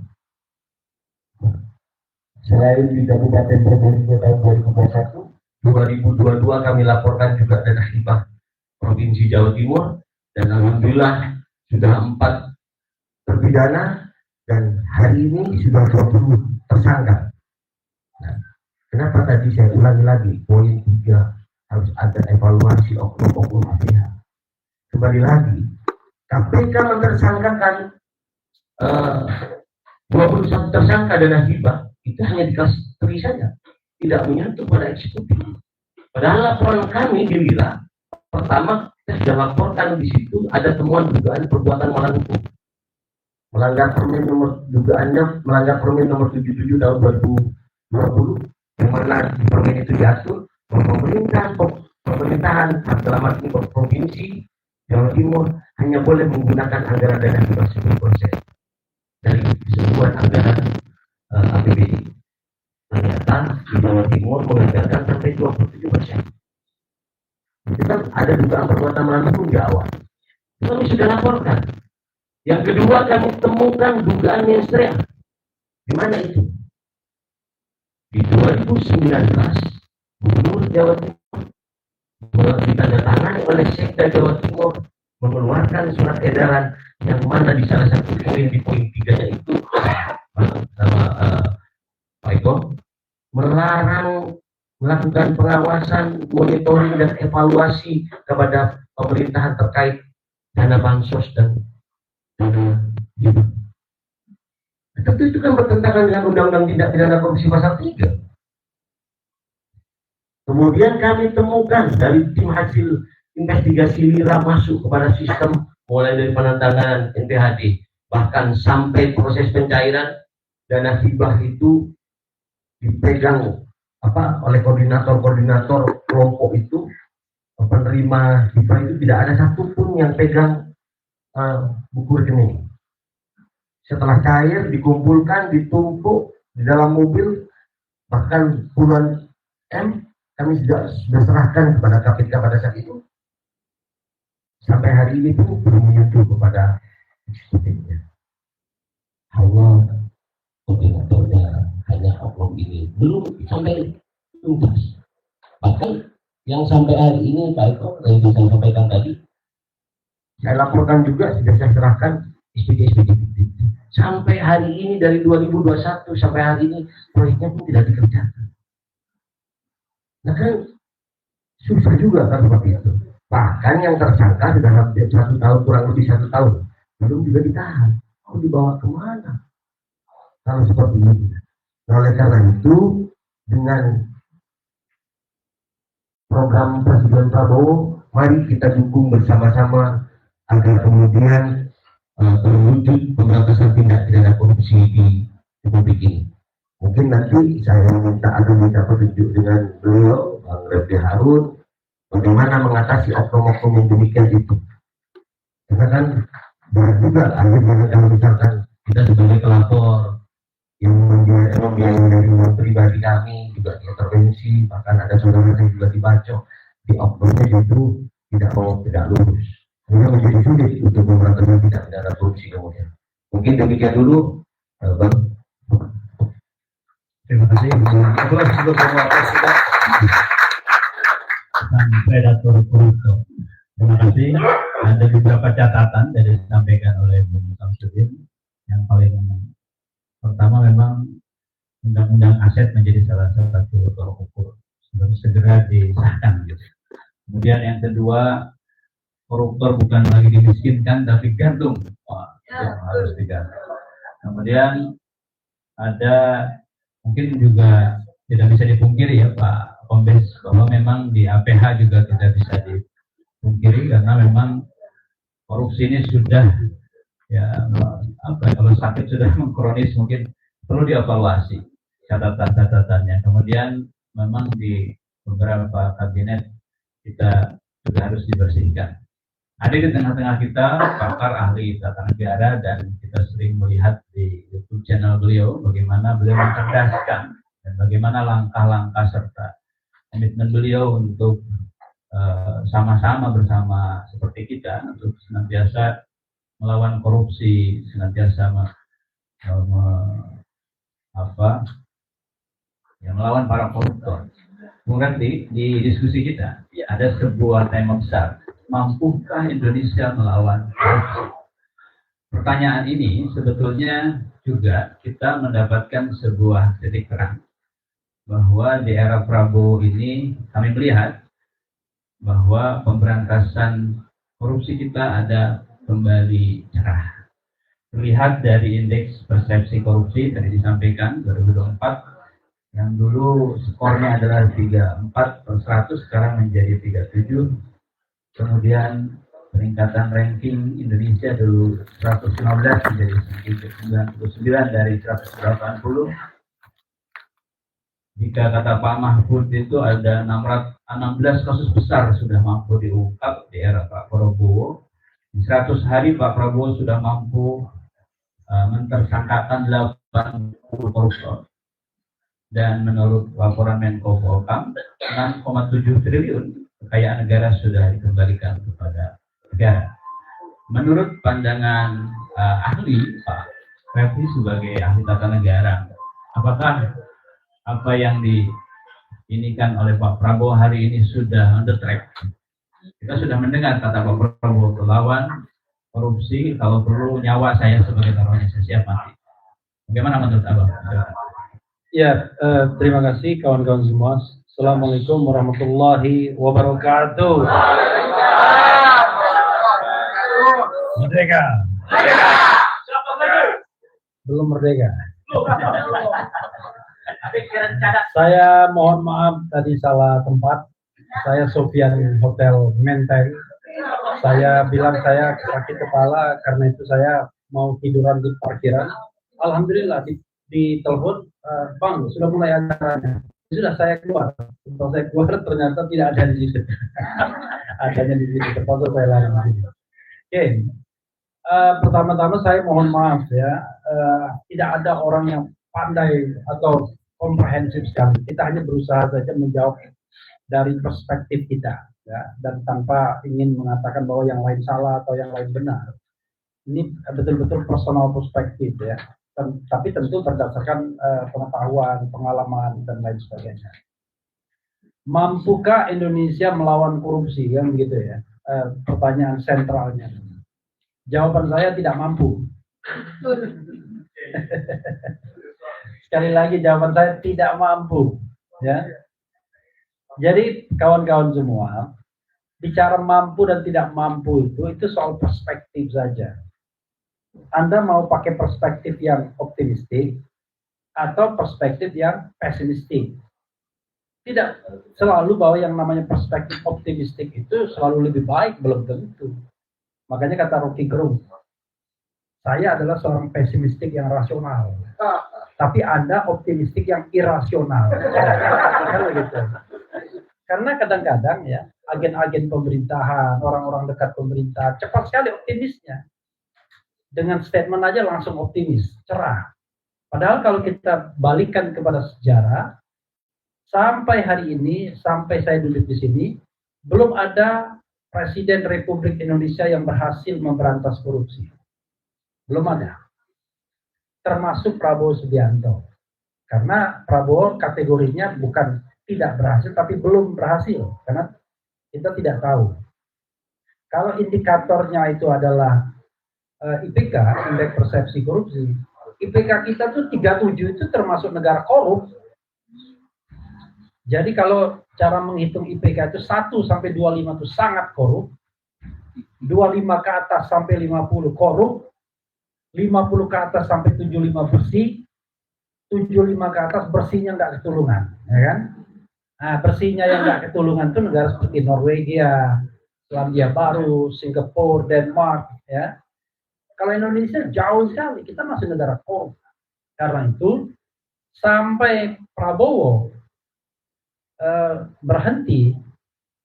Selain di Kabupaten Probolinggo tahun 2021, 2022 kami laporkan juga dana hibah Provinsi Jawa Timur, dan alhamdulillah sudah 4 terpidana dan hari ini sudah 20 tersangka. Nah, kenapa tadi saya ulangi lagi poin 3, harus ada evaluasi oknum-oknum APH. Kembali lagi, KPK mentersangkakan 21 tersangka dana hibah, itu hanya dikasih saja, tidak menyentuh pada eksekutif. Padahal laporan kami di Lira, pertama kita sudah laporkan di situ ada temuan dugaan perbuatan melawan hukum, melanggar permen nomor 77 tahun 2020, yang mana di permen itu diatur pemerintahan dalam arti provinsi Jawa Timur hanya boleh menggunakan anggaran dana hibah 10% dari keseluruhan anggaran APBD. Ternyata di Jawa Timur menganggarkan sampai 27%. Kita ada dugaan perbuatan melawan di awal. Kami sudah laporkan. Yang kedua, kami temukan dugaan menstrual. Di mana itu? Di 2019, Gubernur Jawa Timur ditandatangani oleh Sekda Jawa Timur mengeluarkan surat edaran yang mana di salah satu poin di poin 3-nya itu sama Pak Eko melarang melakukan pengawasan, monitoring dan evaluasi kepada pemerintahan terkait dana bansos dan dana hibah. Tentu itu kan bertentangan dengan Undang-Undang Tindak Pidana Korupsi pasal 3. Kemudian kami temukan dari tim hasil investigasi Lira masuk kepada sistem mulai dari penandatanganan NPHD bahkan sampai proses pencairan dana hibah itu dipegang oleh koordinator kelompok itu, penerima hibah itu tidak ada satupun yang pegang buku rekening. Setelah cair dikumpulkan, ditumpuk di dalam mobil, bahkan puluhan M kami sudah serahkan kepada KPK pada saat itu. Sampai hari ini pun belum menyentuh kepada eksekutifnya. Allah koordinatornya hanya oknum ini, belum sampai tuntas. Bahkan yang sampai hari ini Pak Eko yang bisa sampaikan tadi, saya laporkan juga, sudah saya serahkan SPG. Sampai hari ini dari 2021 sampai hari ini proyeknya pun tidak dikerjakan. Nah kan susah juga kan seperti itu. Bahkan yang tersangka sudah hampir 1 tahun, kurang lebih 1 tahun, belum juga ditahan. Mau dibawa kemana? Kalau seperti ini. Nah, oleh karena itu, dengan program Presiden Prabowo, mari kita dukung bersama-sama agar kemudian terwujud pemberantasan tindak pidana korupsi di Republik ini. Mungkin nanti saya minta petunjuk dengan beliau, Bang Refli Harun, bagaimana mengatasi oknum-oknum yang demikian itu. Karena kan berat juga akhirnya kalau misalkan kita sebagai pelapor yang membiayai dari uang pribadi kami juga diintervensi, bahkan ada saudara yang juga dibacok, di oknumnya justru tidak lurus. Sehingga menjadi sulit untuk memberantas tindak pidana korupsi kemudian. Mungkin demikian dulu, Bang. Terima kasih. Aplaus untuk semua presiden dan predator koruptor. Terima kasih. Ada beberapa catatan dari disampaikan oleh Bung Samsudin. Yang paling pertama memang undang-undang aset menjadi salah satu tolak ukur harus segera disahkan. Gitu. Kemudian yang kedua, koruptor bukan lagi dimiskinkan tapi gantung. Yang harus digantung. Kemudian ada mungkin juga tidak bisa dipungkiri ya Pak Kombes bahwa memang di APH juga tidak bisa dipungkiri karena memang korupsi ini sudah ya kalau sakit sudah mengkronis mungkin perlu dievaluasi catatan-catatannya. Kemudian memang di beberapa kabinet kita juga harus dibersihkan. Ada di tengah-tengah kita pakar ahli tata negara dan kita sering melihat di YouTube channel beliau bagaimana beliau mencerdaskan dan bagaimana langkah-langkah serta komitmen beliau untuk sama-sama bersama seperti kita untuk senantiasa melawan korupsi, senantiasa melawan para koruptor. Mengerti di diskusi kita ada sebuah tema besar. Mampukah Indonesia melawan korupsi? Pertanyaan ini sebetulnya juga kita mendapatkan sebuah titik terang bahwa di era Prabowo ini kami melihat bahwa pemberantasan korupsi kita ada kembali cerah. Terlihat dari indeks persepsi korupsi tadi disampaikan 2024 yang dulu skornya adalah 34/100 sekarang menjadi 37. Kemudian peningkatan ranking Indonesia dulu 115 menjadi 99 dari 180. Jika kata Pak Mahfud itu ada 16 kasus besar sudah mampu diungkap di era Pak Prabowo. Di 100 hari Pak Prabowo sudah mampu mentersangkakan 80 koruptor. Dan menurut laporan Menko Polhukam 6,7 triliun kekayaan negara sudah dikembalikan kepada negara. Menurut pandangan ahli Pak Refli sebagai ahli tata negara, apakah apa yang diinikan oleh Pak Prabowo hari ini sudah on the track? Kita sudah mendengar kata Pak Prabowo, lawan korupsi, kalau perlu nyawa saya sebagai taruhannya, saya siap mati. Bagaimana menurut Abang? Ya, terima kasih kawan-kawan semua. Assalamualaikum warahmatullahi wabarakatuh. Merdeka. Belum merdeka. Saya mohon maaf tadi salah tempat. Saya Sofian Hotel Menteng. Saya bilang saya sakit kepala, karena itu saya mau tiduran di parkiran. Alhamdulillah di telepon, Bang, sudah mulai acaranya. Sudah saya keluar. Setelah saya keluar ternyata tidak ada di situ. Adanya di situ. Terpaksa saya lari di sini. Oke. Pertama-tama saya mohon maaf ya. Tidak ada orang yang pandai atau komprehensif sekali. Kita hanya berusaha saja menjawab dari perspektif kita, ya, dan tanpa ingin mengatakan bahwa yang lain salah atau yang lain benar. Ini betul-betul personal perspektif ya. Tapi tentu berdasarkan pengetahuan, pengalaman, dan lain sebagainya. Mampukah Indonesia melawan korupsi? Kan begitu ya, pertanyaan sentralnya. Jawaban saya tidak mampu. Sekali lagi jawaban saya tidak mampu. Ya. Jadi kawan-kawan semua, bicara mampu dan tidak mampu itu soal perspektif saja. Anda mau pakai perspektif yang optimistik atau perspektif yang pesimistik. Tidak selalu bahwa yang namanya perspektif optimistik itu selalu lebih baik, belum tentu. Makanya kata Rocky Gerung, saya adalah seorang pesimistik yang rasional, tapi Anda optimistik yang irasional. Gitu. Karena kadang-kadang ya, agen-agen pemerintahan, orang-orang dekat pemerintah, cepat sekali optimisnya. Dengan statement aja langsung optimis, cerah. Padahal kalau kita balikan kepada sejarah, sampai hari ini, sampai saya duduk di sini, belum ada Presiden Republik Indonesia yang berhasil memberantas korupsi. Belum ada. Termasuk Prabowo Subianto. Karena Prabowo kategorinya bukan tidak berhasil, tapi belum berhasil. Karena kita tidak tahu. Kalau indikatornya itu adalah IPK, Indeks Persepsi Korupsi, IPK kita tuh 37 itu termasuk negara korup. Jadi kalau cara menghitung IPK itu 1 sampai 25 itu sangat korup, 25 ke atas sampai 50 korup, 50 ke atas sampai 75 bersih, 75 ke atas bersihnya nggak ketulungan, ya kan? Nah, bersihnya yang nggak ketulungan itu negara seperti Norwegia, Selandia Baru, Singapura, Denmark, ya. Kalau Indonesia jauh sekali, kita masih negara korup. Karena itu, sampai Prabowo berhenti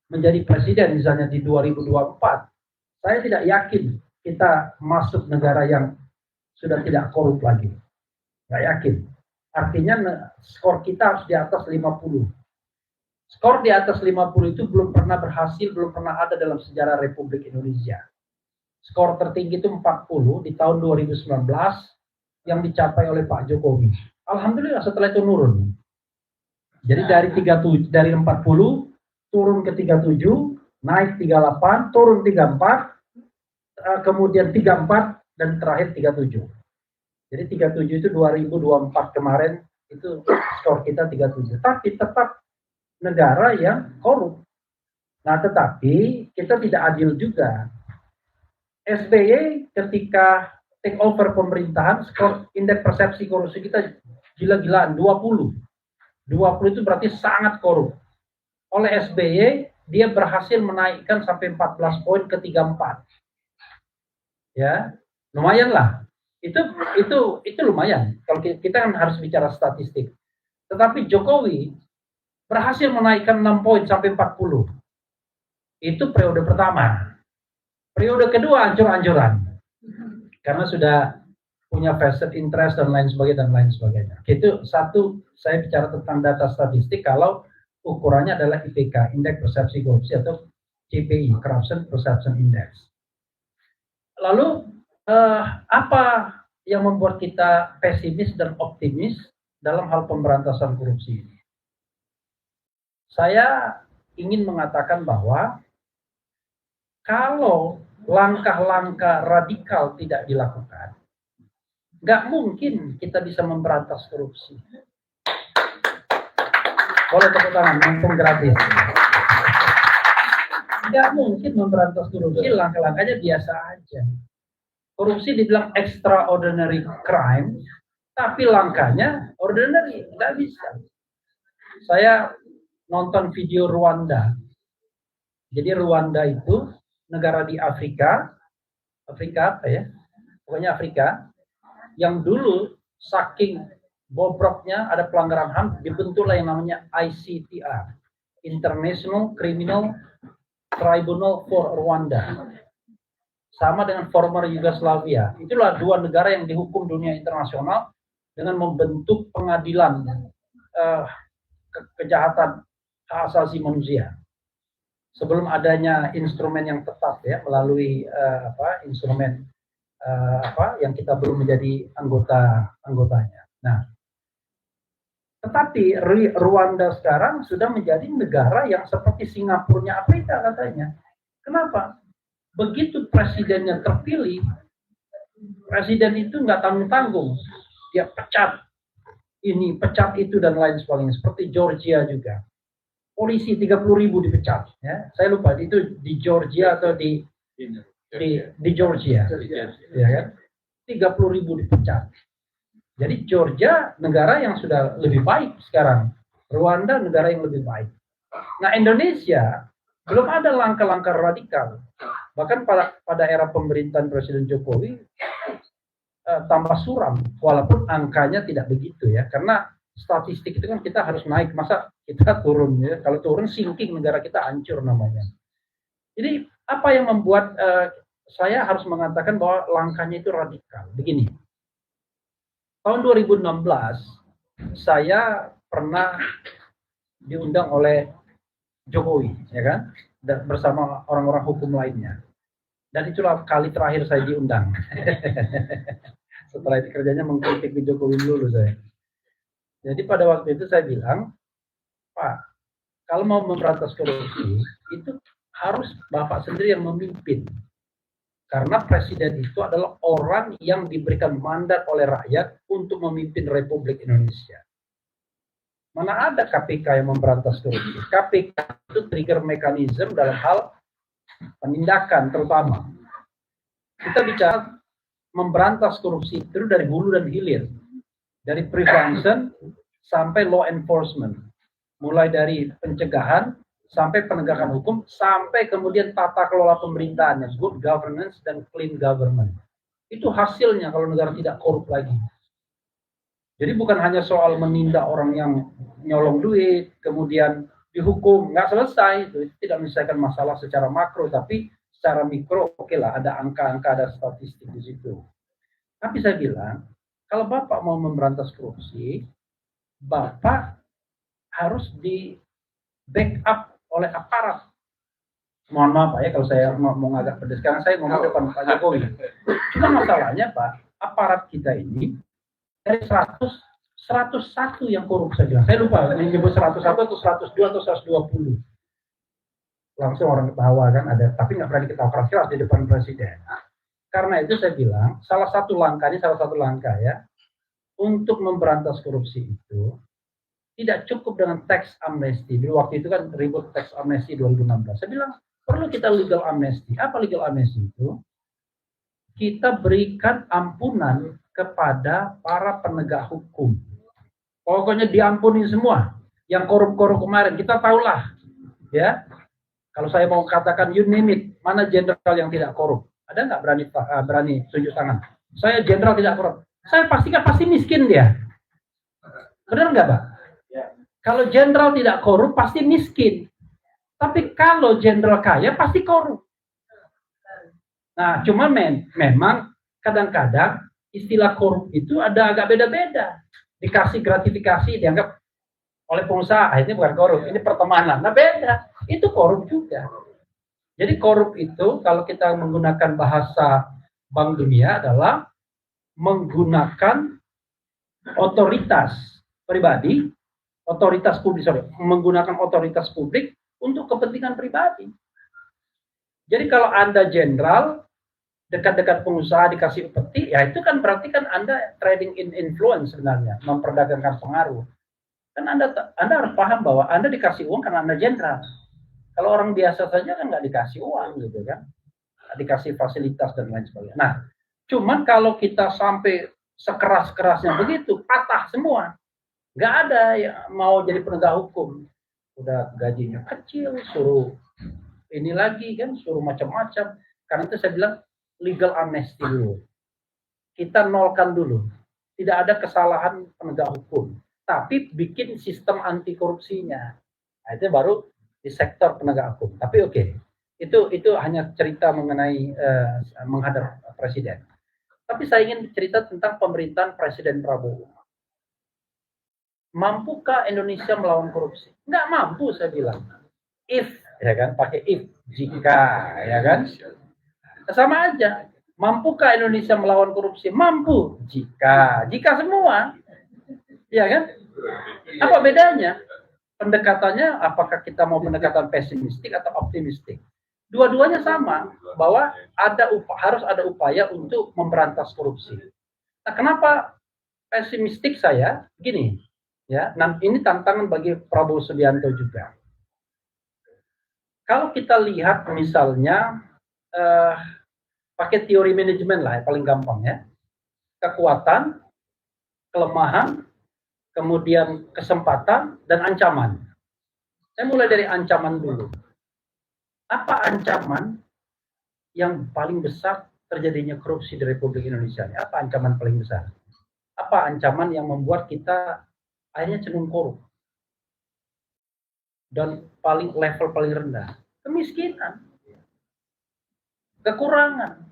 menjadi presiden misalnya di 2024, saya tidak yakin kita masuk negara yang sudah tidak korup lagi. Nggak yakin. Artinya skor kita harus di atas 50. Skor di atas 50 itu belum pernah berhasil, belum pernah ada dalam sejarah Republik Indonesia. Skor tertinggi itu 40 di tahun 2019 yang dicapai oleh Pak Jokowi. Alhamdulillah setelah itu nurun. Jadi dari 40 turun ke 37, naik 38, turun 34, kemudian 34 dan terakhir 37. Jadi 37 itu 2024 kemarin itu skor kita 37. Tapi tetap negara yang korup. Nah, tetapi kita tidak adil juga. SBY ketika take over pemerintahan, skor indeks persepsi korupsi kita gila-gilaan 20. 20 itu berarti sangat korup. Oleh SBY dia berhasil menaikkan sampai 14 poin ke 34. Ya, lumayan lah. Itu lumayan. Kalau kita kan harus bicara statistik. Tetapi Jokowi berhasil menaikkan 6 poin sampai 40. Itu periode pertama. Periode kedua ancur-ancuran. Karena sudah punya vested interest dan lain sebagainya. Itu satu, saya bicara tentang data statistik. Kalau ukurannya adalah IPK, Indeks Persepsi Korupsi, atau CPI, Corruption Perception Index. Lalu apa yang membuat kita pesimis dan optimis dalam hal pemberantasan korupsi ini? Saya ingin mengatakan bahwa kalau langkah-langkah radikal tidak dilakukan, nggak mungkin kita bisa memberantas korupsi. Boleh tepuk tangan, mumpung gratis. Nggak mungkin memberantas korupsi, langkah-langkahnya biasa aja. Korupsi dibilang extraordinary crime, tapi langkahnya ordinary, nggak bisa. Saya nonton video Rwanda. Jadi Rwanda itu negara di Afrika apa ya? Pokoknya Afrika, yang dulu saking bobroknya ada pelanggaran HAM, dibentuklah yang namanya ICTR, International Criminal Tribunal for Rwanda. Sama dengan former Yugoslavia. Itulah dua negara yang dihukum dunia internasional dengan membentuk pengadilan kejahatan hak asasi manusia. Sebelum adanya instrumen yang tetap ya, melalui instrumen yang kita belum menjadi anggotanya. Nah, tetapi Rwanda sekarang sudah menjadi negara yang seperti Singapurnya Afrika katanya. Kenapa? Begitu presidennya terpilih, presiden itu nggak tanggung-tanggung. Dia pecat ini, pecat itu, dan lain sebagainya. Seperti Georgia juga. Polisi 30.000 dipecat. Ya. Saya lupa, itu di Georgia atau di Georgia. Ya, kan? 30.000 dipecat. Jadi Georgia negara yang sudah lebih baik sekarang. Rwanda negara yang lebih baik. Nah, Indonesia belum ada langkah-langkah radikal. Bahkan pada era pemerintahan Presiden Jokowi tambah suram, walaupun angkanya tidak begitu ya. Karena statistik itu kan kita harus naik, masa kita turun ya. Kalau turun sinking, negara kita hancur namanya. Jadi apa yang membuat saya harus mengatakan bahwa langkahnya itu radikal? Begini. Tahun 2016 saya pernah diundang oleh Jokowi, ya kan, dan bersama orang-orang hukum lainnya. Dan itulah kali terakhir saya diundang. Setelah itu kerjanya mengkritik Jokowi dulu saya. Jadi pada waktu itu saya bilang, Pak, kalau mau memberantas korupsi itu harus Bapak sendiri yang memimpin. Karena presiden itu adalah orang yang diberikan mandat oleh rakyat untuk memimpin Republik Indonesia. Mana ada KPK yang memberantas korupsi? KPK itu trigger mechanism dalam hal penindakan terutama. Kita bicara memberantas korupsi itu dari hulu dan hilir. Dari prevention sampai law enforcement. Mulai dari pencegahan sampai penegakan hukum, sampai kemudian tata kelola pemerintahannya, good governance dan clean government. Itu hasilnya kalau negara tidak korup lagi. Jadi bukan hanya soal menindak orang yang nyolong duit, kemudian dihukum, nggak selesai. Itu tidak menyelesaikan masalah secara makro, tapi secara mikro, oke lah, ada angka-angka, ada statistik di situ. Tapi saya bilang, kalau Bapak mau memberantas korupsi, Bapak harus di backup oleh aparat. Mohon maaf Pak ya kalau saya ngomong agak pedas. Sekarang saya ngomong depan Pak Jokowi. Cuma masalahnya Pak, aparat kita ini dari 101 yang korup saja. Saya lupa menyebut 101 atau 102 atau 120. Langsung orang ketawa kan ada, tapi nggak berani ketawa keras-keras di depan presiden. Karena itu saya bilang salah satu langkah ya untuk memberantas korupsi itu tidak cukup dengan tax amnesty. Di waktu itu kan ribut tax amnesty 2016. Saya bilang, perlu kita legal amnesty. Apa legal amnesty itu? Kita berikan ampunan kepada para penegak hukum. Pokoknya diampuni semua. Yang korup-korup kemarin, kita tahulah. Ya, kalau saya mau katakan, you name it, mana jenderal yang tidak korup? Ada nggak berani tunjuk tangan? Saya jenderal tidak korup. Saya pastikan pasti miskin dia. Benar nggak Pak? Kalau jenderal tidak korup, pasti miskin. Tapi kalau jenderal kaya, pasti korup. Nah, cuma memang kadang-kadang istilah korup itu ada agak beda-beda. Dikasih gratifikasi, dianggap oleh pengusaha, ini bukan korup, ini pertemanan. Nah beda, itu korup juga. Jadi korup itu kalau kita menggunakan bahasa Bank Dunia adalah menggunakan otoritas pribadi, menggunakan otoritas publik untuk kepentingan pribadi. Jadi kalau Anda jenderal, dekat-dekat pengusaha dikasih upeti, ya itu kan berarti kan Anda trading in influence sebenarnya, memperdagangkan pengaruh. Kan Anda harus paham bahwa Anda dikasih uang karena Anda jenderal. Kalau orang biasa saja kan nggak dikasih uang gitu kan, dikasih fasilitas dan lain sebagainya. Nah, cuman kalau kita sampai sekeras-kerasnya begitu, patah semua. Nggak ada yang mau jadi penegak hukum. Udah gajinya kecil, suruh ini lagi kan, suruh macam-macam. Karena itu saya bilang legal amnesty dulu. Kita nolkan dulu. Tidak ada kesalahan penegak hukum. Tapi bikin sistem anti korupsinya. Nah, itu baru di sektor penegak hukum. Tapi oke, itu hanya cerita mengenai menghadap presiden. Tapi saya ingin cerita tentang pemerintahan Presiden Prabowo. Mampukah Indonesia melawan korupsi? Nggak mampu, saya bilang. If, ya kan, pakai if, jika, ya kan. Sama aja. Mampukah Indonesia melawan korupsi? Mampu, jika semua, ya kan. Apa bedanya? Pendekatannya, apakah kita mau pendekatan pesimistik atau optimistik? Dua-duanya sama, bahwa harus ada upaya untuk memberantas korupsi. Nah, kenapa pesimistik saya? Gini, ya, ini tantangan bagi Prabowo Subianto juga. Kalau kita lihat misalnya, pakai teori manajemen lah, yang paling gampang ya, kekuatan, kelemahan, kemudian kesempatan, dan ancaman. Saya mulai dari ancaman dulu. Apa ancaman yang paling besar terjadinya korupsi di Republik Indonesia? Apa ancaman paling besar? Apa ancaman yang membuat kita akhirnya cenderung korup? Dan level paling rendah, kemiskinan, kekurangan,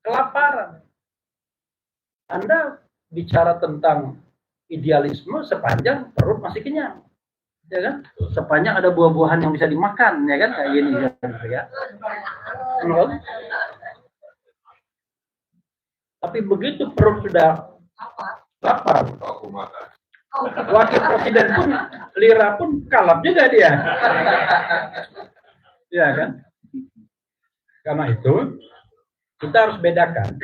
kelaparan. Anda bicara tentang idealisme sepanjang perut masih kenyang, ya kan? Sepanjang ada buah-buahan yang bisa dimakan, ya kan? Kayak gini, ya. Tapi begitu perut sudah lapar, wakil presiden pun, lira pun kalap juga dia, ya kan? Karena itu kita harus bedakan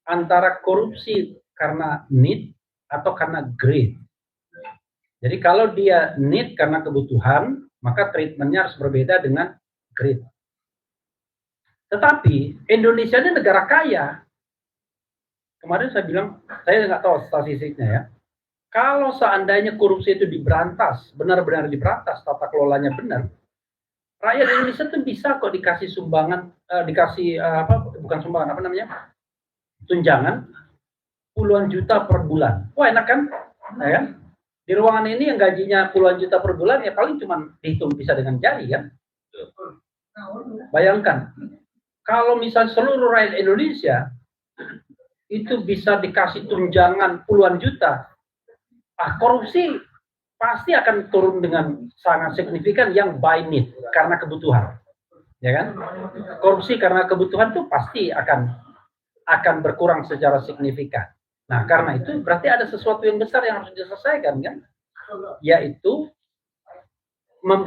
antara korupsi karena need atau karena greed. Jadi kalau dia need karena kebutuhan, maka treatmentnya harus berbeda dengan greed. Tetapi Indonesia ini negara kaya. Kemarin saya bilang, saya nggak tahu statistiknya ya. Kalau seandainya korupsi itu diberantas, benar-benar diberantas, tata kelolanya benar, rakyat Indonesia itu bisa kok dikasih sumbangan, bukan sumbangan, apa namanya, tunjangan puluhan juta per bulan. Wah enak kan? Ya kan? Di ruangan ini yang gajinya puluhan juta per bulan ya paling cuma dihitung bisa dengan jari kan? Bayangkan, kalau misalnya seluruh rakyat Indonesia itu bisa dikasih tunjangan puluhan juta, korupsi pasti akan turun dengan sangat signifikan yang by need, karena kebutuhan. Ya kan? Korupsi karena kebutuhan itu pasti akan berkurang secara signifikan. Nah, karena itu berarti ada sesuatu yang besar yang harus diselesaikan kan? Yaitu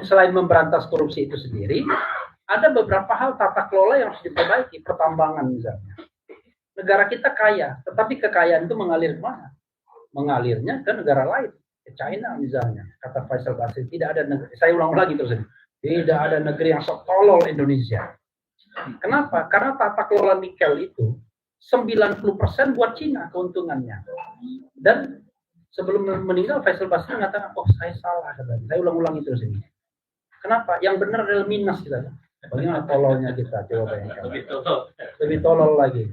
selain memberantas korupsi itu sendiri, ada beberapa hal tata kelola yang harus diperbaiki, pertambangan misalnya. Negara kita kaya, tetapi kekayaan itu mengalir kemana? Mengalirnya ke negara lain, ke China misalnya. Kata Faisal Basri, tidak ada negeri, saya ulang lagi terus ini, tidak ada negeri yang setolol Indonesia. Kenapa? Karena tata kelola nikel itu 90% buat Cina keuntungannya. Dan sebelum meninggal Faisal Basri mengatakan, oh saya salah katanya. Saya ulang-ulang itu sini. Kenapa? Yang benar adalah Minas kita. Bagaimana tololnya kita? Coba bayangkan. Lebih tolol lagi.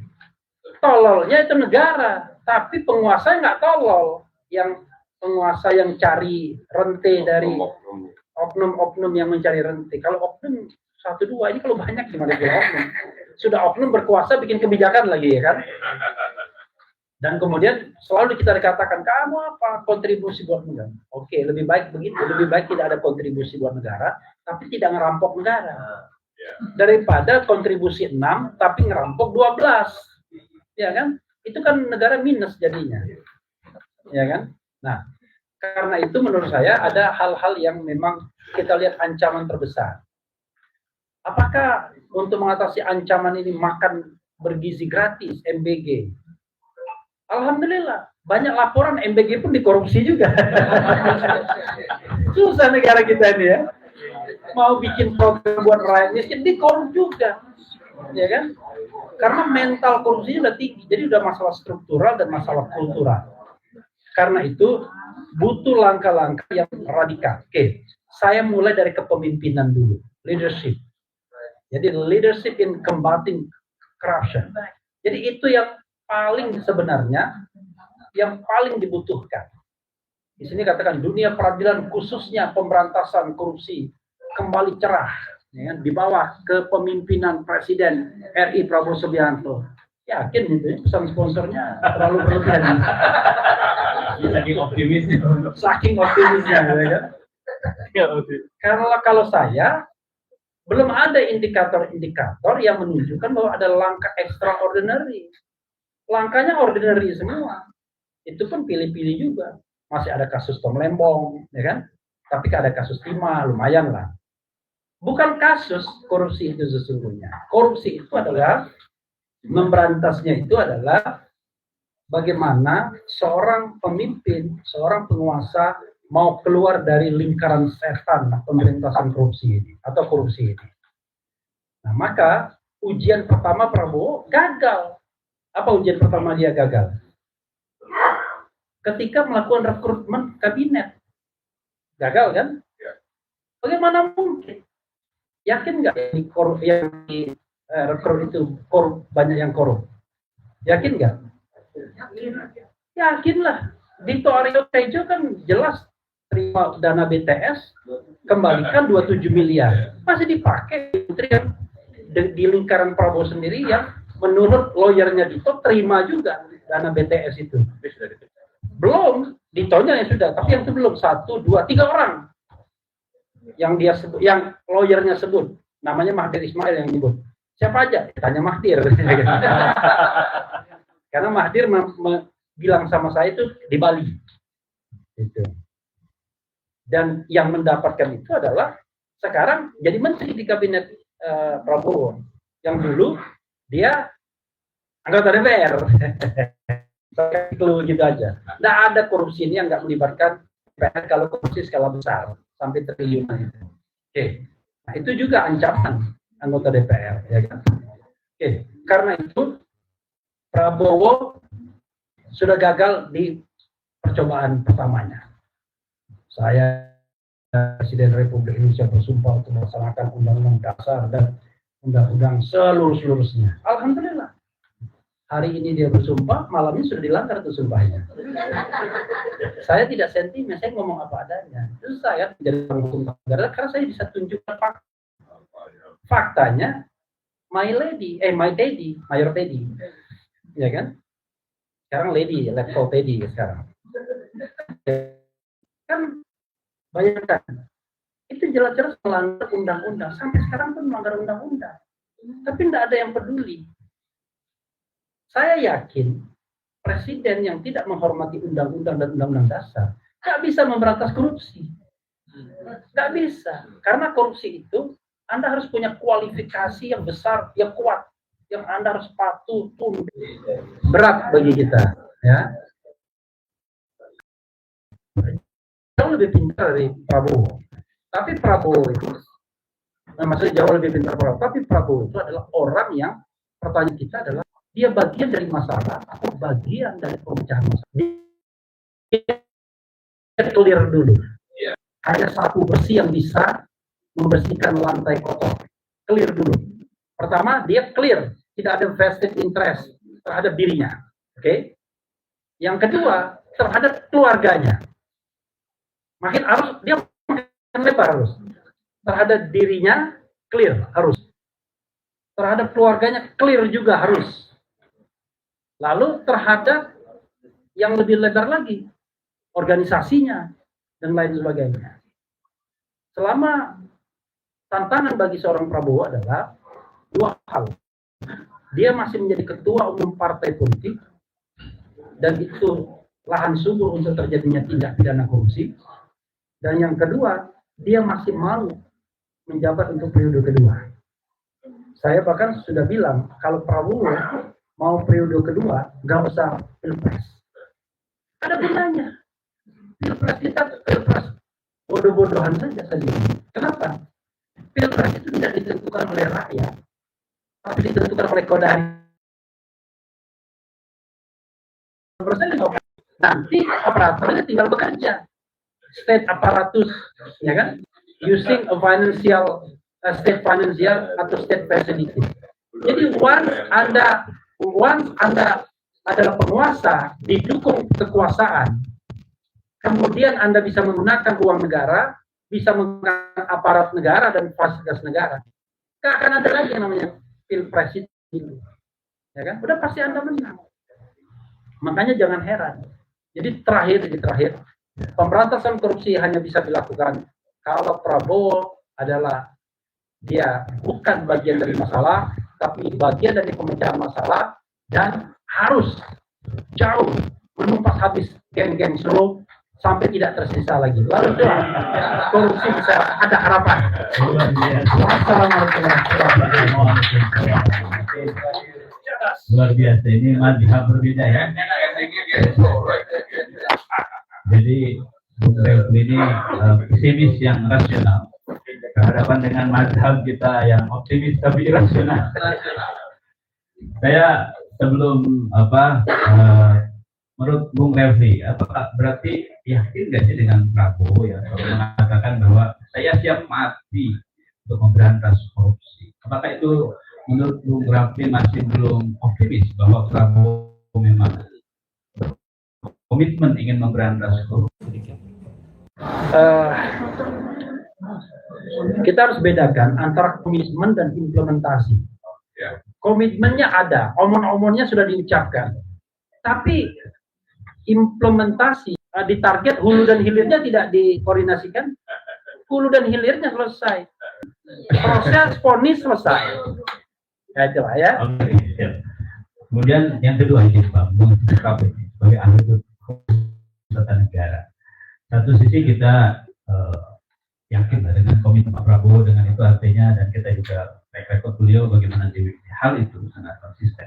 Tololnya itu negara, tapi penguasa nggak tolol. Yang penguasa yang cari rente dari oknum-oknum yang mencari rente. Kalau oknum 1-2 ini kalau banyak gimana dia oknum? Sudah oknum berkuasa bikin kebijakan lagi ya kan? Dan kemudian selalu kita dikatakan, kamu apa kontribusi buat negara? Oke, lebih baik begitu, lebih baik tidak ada kontribusi buat negara, tapi tidak ngerampok negara. Daripada kontribusi 6 tapi ngerampok 12. Ya kan? Itu kan negara minus jadinya. Ya kan? Nah, karena itu menurut saya ada hal-hal yang memang kita lihat ancaman terbesar. Apakah untuk mengatasi ancaman ini makan bergizi gratis, MBG? Alhamdulillah, banyak laporan MBG pun dikorupsi juga. Susah negara kita ini ya. Mau bikin program buat rakyat miskin, dikorup juga. Ya kan? Karena mental korupsinya udah tinggi, jadi udah masalah struktural dan masalah kultural. Karena itu butuh langkah-langkah yang radikal. Oke, saya mulai dari kepemimpinan dulu, leadership. Jadi leadership in combating corruption. Jadi itu yang paling sebenarnya yang paling dibutuhkan. Di sini katakan dunia peradilan khususnya pemberantasan korupsi kembali cerah ya, di bawah kepemimpinan Presiden RI Prabowo Subianto. Yakin itu ya, pesan sponsornya terlalu berlebihan. Saking optimisnya. Saking optimisnya ya kan? Karena kalau saya belum ada indikator-indikator yang menunjukkan bahwa ada langkah extraordinary. Langkahnya ordinary semua. Itu pun pilih-pilih juga. Masih ada kasus Tom Lembong, ya kan? Tapi ada kasus Timah, lumayan lah. Bukan kasus korupsi itu sesungguhnya. Korupsi itu adalah, memberantasnya itu adalah bagaimana seorang pemimpin, seorang penguasa mau keluar dari lingkaran setan pemberantasan korupsi ini atau korupsi ini. Nah, maka ujian pertama Prabowo gagal. Apa ujian pertama dia gagal? Ketika melakukan rekrutmen kabinet. Gagal kan? Bagaimana mungkin? Yakin nggak yang di rekrut itu banyak yang korup? Yakin nggak? Yakinlah. Dito Aryo Tejo kan jelas terima dana BTS, kembalikan 27 miliar. Masih dipakai di lingkaran Prabowo sendiri yang menurut lawyernya Dito terima juga dana BTS itu. Belum, Ditonya yang sudah, tapi yang sebelum 1, 2, 3 orang yang dia sebut, yang lawyernya sebut, namanya Mahdir Ismail yang nyebut. Siapa aja? Tanya Mahdir. Karena Mahdir bilang sama saya itu di Bali. Gitu. Dan yang mendapatkan itu adalah sekarang jadi menteri di kabinet Prabowo. Yang dulu dia anggota DPR. Gitu aja. Nggak ada korupsi ini yang nggak melibatkan DPR kalau korupsi skala besar sampai triliunan itu. Oke. Nah, itu juga ancaman anggota DPR, ya kan? Oke. Karena itu Prabowo sudah gagal di percobaan pertamanya. Saya Presiden Republik Indonesia bersumpah untuk melaksanakan Undang-Undang Dasar dan Undang-Undang seluruh-seluruhnya. Alhamdulillah. Hari ini dia bersumpah, malamnya sudah dilanggar itu sumpahnya. Saya tidak sentimen, saya ngomong apa adanya. Itu saya menjadi hukum negara karena saya bisa tunjukkan fakta. Faktanya, my daddy, mayor Teddy, ya kan? Sekarang lady, level Teddy sekarang. Kan bayangkan, itu jelas-jelas melanggar undang-undang. Sampai sekarang pun melanggar undang-undang. Tapi tidak ada yang peduli. Saya yakin presiden yang tidak menghormati undang-undang dan undang-undang dasar nggak bisa memberantas korupsi. Nggak bisa. Karena korupsi itu Anda harus punya kualifikasi yang besar, yang kuat, yang Anda harus patuh, tunduk. Berat bagi kita. Ya. Jauh lebih pintar dari Prabowo. Tapi Prabowo itu, maksudnya jauh lebih pintar Prabowo. Tapi Prabowo itu adalah orang yang, pertanyaan kita adalah, dia bagian dari masalah atau bagian dari pemecahan masalah. Dia clear dulu. Hanya sapu bersih yang bisa membersihkan lantai kotor. Clear dulu. Pertama, dia clear. Tidak ada vested interest terhadap dirinya. Oke? Yang kedua, terhadap keluarganya. Makin harus, dia makin lebar harus. Terhadap dirinya, clear, harus. Terhadap keluarganya, clear juga harus. Lalu terhadap yang lebih lebar lagi, organisasinya, dan lain sebagainya. Selama tantangan bagi seorang Prabowo adalah dua hal. Dia masih menjadi ketua umum partai politik, dan itu lahan subur untuk terjadinya tindak pidana korupsi. Dan yang kedua, dia masih mau menjabat untuk periode kedua. Saya bahkan sudah bilang, kalau Prabowo mau periode kedua, nggak usah pilpres. Ada gunanya. Pilpres kita pilpres bodoh-bodohan saja saja. Kenapa? Pilpres itu tidak ditentukan oleh rakyat, tapi ditentukan oleh kodam. Nanti operatornya tinggal bekerja. State aparatus, ya kan? Using a financial state financial atau state facility. Jadi once Anda adalah penguasa, didukung kekuasaan, kemudian Anda bisa menggunakan uang negara, bisa menggunakan aparat negara dan fasilitas negara. Nggak akan ada lagi yang namanya pilpres itu. Ya kan? Udah pasti Anda menang. Makanya jangan heran. Jadi terakhir, pemberantasan korupsi hanya bisa dilakukan kalau Prabowo adalah dia bukan bagian dari masalah, tapi bagian dari pemecahan masalah, dan harus jauh menumpas habis geng-geng slow sampai tidak tersisa lagi. Lalu korupsi bisa ada harapan. Assalamualaikum warahmatullahi wabarakatuh. Luar biasa, ini madhab berbeda ya. Jadi Bung Refli ini pesimis yang rasional berhadapan dengan madhab kita yang optimis tapi irasional. Saya sebelum menurut Bung Refli, apakah berarti yakin nggak sih dengan Prabowo ya kalau mengatakan bahwa saya siap mati untuk memberantas korupsi? Apakah itu menurut Bung Refli masih belum optimis bahwa Prabowo memang komitmen ingin memberantas korupsi? Kita harus bedakan antara komitmen dan implementasi. Komitmennya ada, omong-omongnya sudah diucapkan, tapi implementasi ditarget hulu dan hilirnya tidak dikoordinasikan. Hulu dan hilirnya selesai, proses vonis selesai. Ya itulah ya. Kemudian yang kedua ini Pak, sebagai ahli tata negara. Satu sisi kita yakin dengan komitmen Pak Prabowo, dengan itu artinya, dan kita juga track record beliau bagaimana di hal itu sangat konsisten.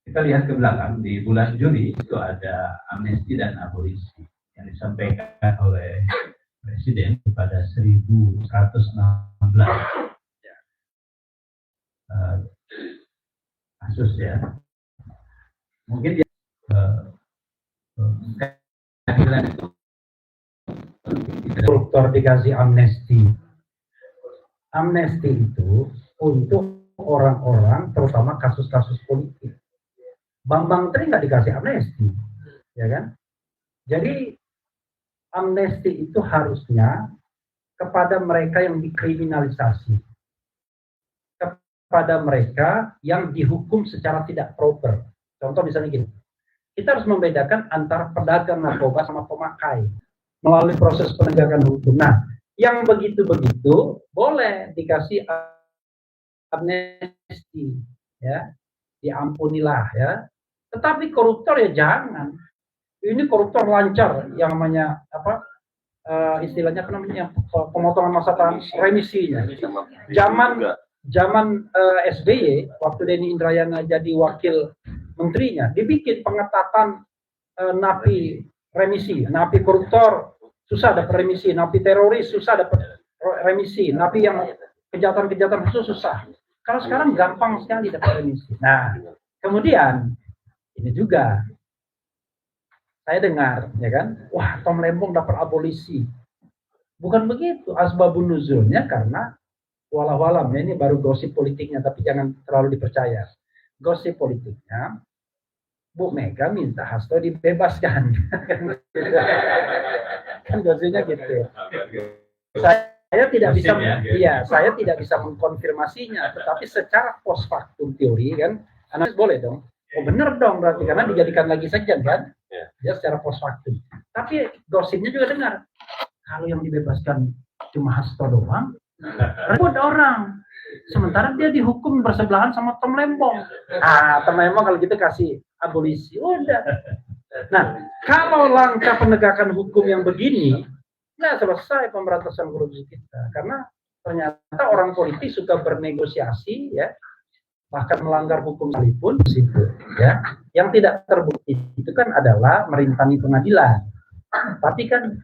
Kita lihat ke belakang di bulan Juli itu ada amnesti dan abolisi yang disampaikan oleh Presiden kepada 1.116 kasus ya. Mungkin dia keadilan itu koruptor dikasih amnesti. Amnesti itu untuk orang-orang terutama kasus-kasus politik. Bang Tri nggak dikasih amnesti, ya kan? Jadi amnesti itu harusnya kepada mereka yang dikriminalisasi, kepada mereka yang dihukum secara tidak proper. Contoh misalnya gini, kita harus membedakan antara pedagang narkoba sama pemakai melalui proses penegakan hukum. Nah, yang begitu-begitu boleh dikasih amnesti, ya, diampunilah, ya. Tetapi koruptor ya jangan. Ini koruptor lancar, yang namanya apa? Istilahnya apa namanya? Pemotongan masa remisinya. Zaman SBY, waktu Denny Indrayana jadi wakil menterinya, dibikin pengetatan napi remisi, napi koruptor susah dapat remisi, napi teroris susah dapat remisi, napi yang kejahatan-kejahatan khusus susah. Kalau sekarang gampang sekali dapat remisi. Nah, kemudian ini juga saya dengar, ya kan, wah Tom Lembong dapat abolisi. Bukan begitu, asbabun nuzulnya karena walau-walam, ya, ini baru gosip politiknya, tapi jangan terlalu dipercaya. Gosip politiknya, Bu Mega minta Hasto dibebaskan. Kan gosipnya gitu. Saya tidak bisa, saya tidak bisa mengkonfirmasinya, tetapi secara post factum teori kan, analis boleh dong. Oh benar dong berarti, karena dijadikan lagi sekjen kan. dia secara post factum. Tapi gosipnya juga dengar, kalau yang dibebaskan cuma Hasto doang, ribut orang. Sementara dia dihukum bersebelahan sama Tom Lembong. Tom Lembong kalau gitu kasih abolisi, udah. Nah, kalau langkah penegakan hukum yang begini, nggak selesai pemberantasan korupsi kita. Karena ternyata orang politik suka bernegosiasi, ya, bahkan melanggar hukum sekalipun, ya. Yang tidak terbukti itu kan adalah merintangi pengadilan. Tapi kan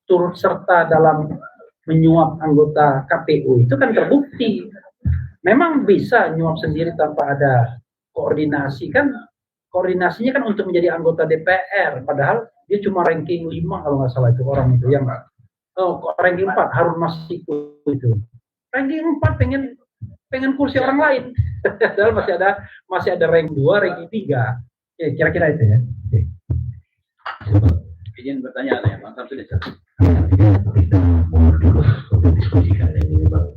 turut serta dalam menyuap anggota KPU itu kan terbukti. Memang bisa nyuap sendiri tanpa ada koordinasi, kan koordinasinya kan untuk menjadi anggota DPR, padahal dia cuma ranking 5 kalau nggak salah itu orang itu yang ranking 4 Harun Masiku itu. Ranking 4 pengen kursi orang lain. Padahal masih ada rank 2, ranking 3. Ya, kira-kira itu ya. Izin bertanya ya, Bang Samsudin. Kita mau dulu untuk diskusikan ini, Bang.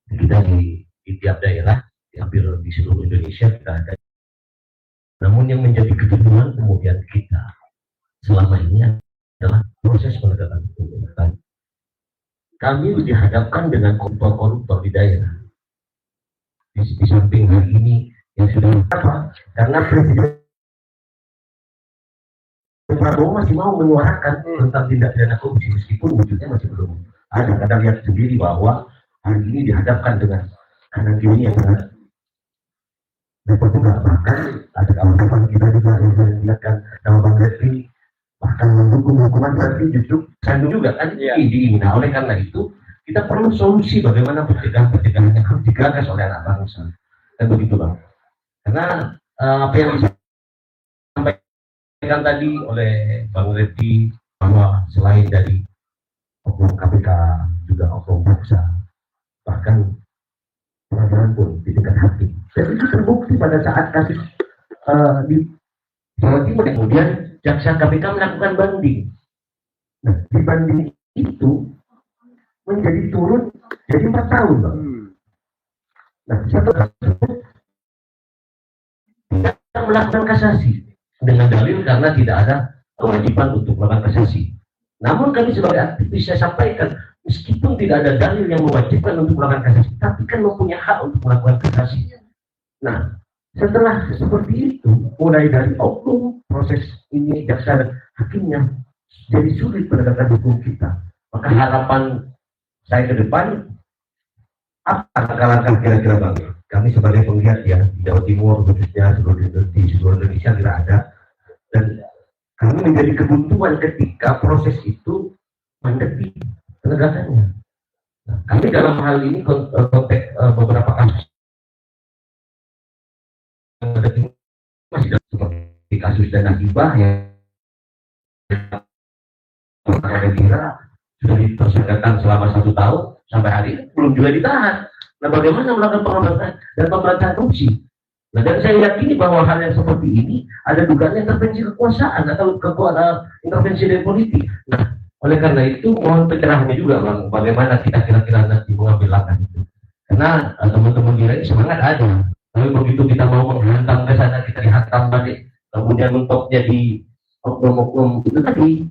Kita di tiap daerah, hampir di seluruh Indonesia kita ada. Namun yang menjadi kejenuhan kemudian kita selama ini adalah proses penegakan hukum. Kami dihadapkan dengan koruptor-koruptor di daerah. Di samping hal ini yang sudah apa? Karena Presiden Prabowo masih mau menyuarakan tentang tindak pidana korupsi meskipun wujudnya masih belum ada. Kita lihat sendiri bahwa hari ini dihadapkan dengan kanan kiri yang sangat repot juga. Bahkan ada kawan-kawan kita juga yang saya lihatkan nama Bang Refli bahkan mendukung hukuman berarti justru sandung juga kan ini. Nah, oleh karena itu kita perlu solusi bagaimana pencegahan yang harus digagas oleh anak bangsa. Dan begitu, Bang. Karena apa yang disampaikan tadi oleh Bang Refli bahwa selain dari oknum KPK juga oknum jaksa, bahkan peradilan pun di tingkat hakim. Dan itu terbukti pada saat kasus di Jawa Timur. Kemudian jaksa KPK melakukan banding. Nah, di banding itu menjadi turun jadi 4 tahun, Bang. Nah, setelah itu tidak melakukan kasasi dengan dalil karena tidak ada kewajiban untuk melakukan kasasi. Namun kami sebagai aktivis saya sampaikan, meskipun tidak ada dalil yang mewajibkan untuk melakukan kasasi, tapi kan mempunyai hak untuk melakukan kasasi. Nah, setelah seperti itu, mulai dari oknum proses ini jaksa dan hakimnya jadi sulit penegakan hukum kita. Maka harapan saya ke depan, apa langkah-langkah kira-kira, Bang? Kami sebagai penggiat ya di Jawa Timur khususnya di seluruh Indonesia tidak ada, dan kami menjadi kebuntuan ketika proses itu mandek penegakannya. Nah, kami dalam hal ini konteks beberapa kasus masih seperti kasus dana hibah yang sudah ditersangkakan selama 1 tahun sampai hari ini belum juga ditahan. Nah, bagaimana melakukan pengobatan dan pemberantasan korupsi? Nah, dan saya yakini bahwa hal yang seperti ini ada dugaan intervensi kekuasaan atau intervensi dari politik. Nah, oleh karena itu mohon pencerahannya juga, Bang, bagaimana kita kira-kira nanti mengambil langkah itu. Karena teman-teman kira semangat ada, tapi begitu kita mau menghantam ke sana kita dihantam balik, kemudian mentoknya di oknum-oknum itu tadi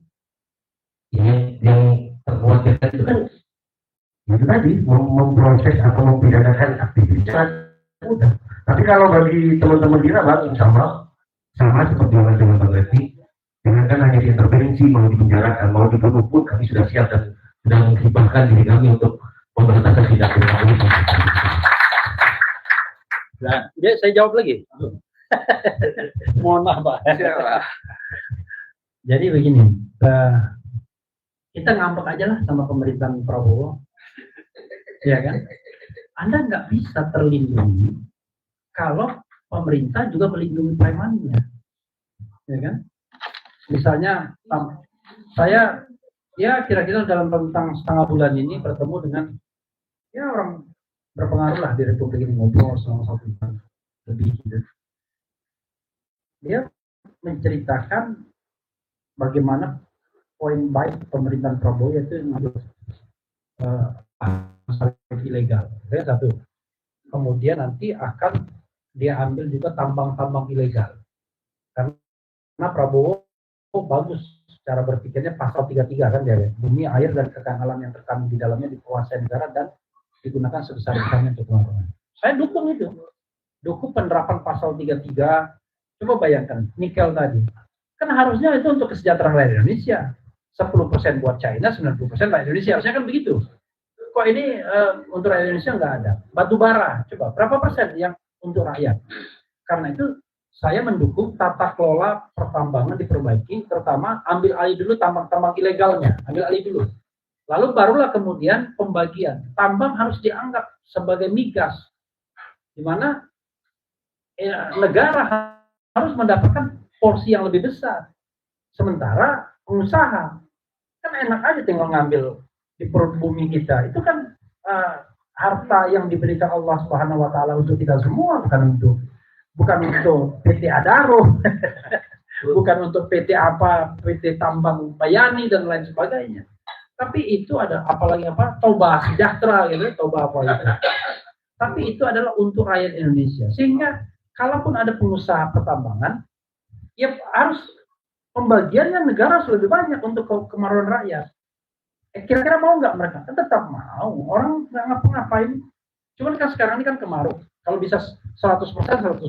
yang terkhawatirkan itu kan itu tadi memproses atau mempidanakan aktivitas mudah. Tapi kalau bagi teman-teman kita, Bang, insya Allah sama seperti yang dengan Bang Refli, jangankan hanya diintervensi, mau dipenjarakan, mau dibunuh pun kami sudah siap dan sudah menghibahkan diri kami untuk pemberantasan tindak pidana korupsi. Nah, saya jawab lagi. Mohon maaf, Pak. Jadi begini, kita ngambek aja lah sama pemerintahan Prabowo, ya kan? Anda nggak bisa terlindungi kalau pemerintah juga melindungi premannya, ya kan? Misalnya, saya ya kira-kira dalam rentang setengah bulan ini bertemu dengan ya orang berpengaruh lah di Republik ini, ngobrol selama 1 bulan lebih gitu. Dia menceritakan bagaimana poin baik pemerintahan Prabowo yaitu masalah ilegal. Itu satu. Kemudian nanti akan dia ambil juga tambang-tambang ilegal. Karena Prabowo bagus cara berpikirnya pasal 33 kan dia, bumi, air, dan kekayaan alam yang terkandung di dalamnya dikuasai negara dan digunakan sebesar-besarnya untuk kemakmuran. Saya dukung itu. Dukung penerapan pasal 33. Coba bayangkan, nikel tadi. Kan harusnya itu untuk kesejahteraan rakyat Indonesia. 10% buat China, 90% rakyat Indonesia. Harusnya kan begitu. Kok ini untuk rakyat Indonesia nggak ada? Batu bara, coba berapa persen yang untuk rakyat? Karena itu saya mendukung tata kelola pertambangan diperbaiki, terutama ambil alih dulu tambang-tambang ilegalnya, ambil alih dulu. Lalu barulah kemudian pembagian. Tambang harus dianggap sebagai migas, di mana negara harus mendapatkan porsi yang lebih besar. Sementara pengusaha kan enak aja tinggal ngambil di perut bumi kita. Itu kan harta yang diberikan Allah Subhanahu Wa Taala untuk kita semua, bukan untuk PT Adaro, bukan untuk PT PT Tambang Bayani dan lain sebagainya. Tapi itu ada apalagi Toba Sejahtera gitu, Toba apa gitu. Tapi itu adalah untuk rakyat Indonesia. Sehingga kalaupun ada pengusaha pertambangan, ya harus pembagiannya negara harus lebih banyak untuk kemajuan rakyat. Kira-kira mau nggak mereka? Tetap mau. Orang nggak ngapa-ngapain. Cuman kan sekarang ini kan kemarau. Kalau bisa 100%, 100%.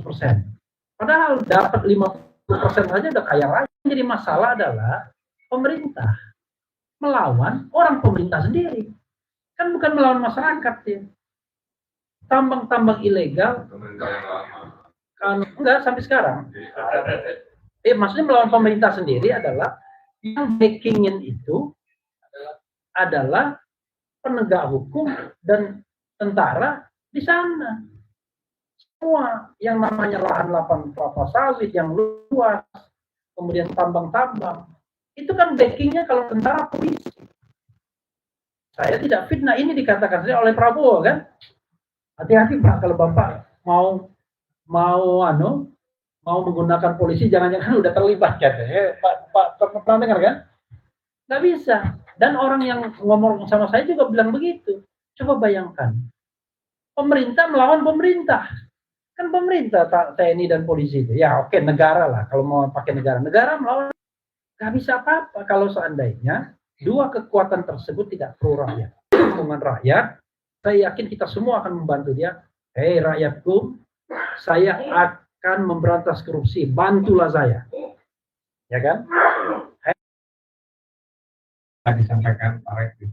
Padahal dapat 50% aja udah kaya raya. Jadi masalah adalah pemerintah melawan orang pemerintah sendiri. Kan bukan melawan masyarakat ya. Tambang-tambang ilegal kan enggak sampai sekarang. Maksudnya melawan pemerintah sendiri adalah yang backingin itu adalah penegak hukum dan tentara di sana. Semua yang namanya lahan kelapa sawit yang luas, kemudian tambang-tambang, itu kan backingnya kalau tentara polisi. Saya tidak fitnah, ini dikatakan saya oleh Prabowo kan. Hati-hati Pak kalau Bapak mau menggunakan polisi, jangan-jangan udah terlibat kan. Pak pernah dengar kan? Nggak bisa. Dan orang yang ngomong sama saya juga bilang begitu. Coba bayangkan. Pemerintah melawan pemerintah. Kan pemerintah, TNI dan polisi itu. Ya oke, negara lah. Kalau mau pakai negara. Negara melawan. Nggak bisa apa-apa kalau seandainya dua kekuatan tersebut tidak pro rakyat. Hubungan rakyat, saya yakin kita semua akan membantu dia. Hei rakyatku, saya akan memberantas korupsi. Bantulah saya. Ya kan? Disampaikan Pak Refli,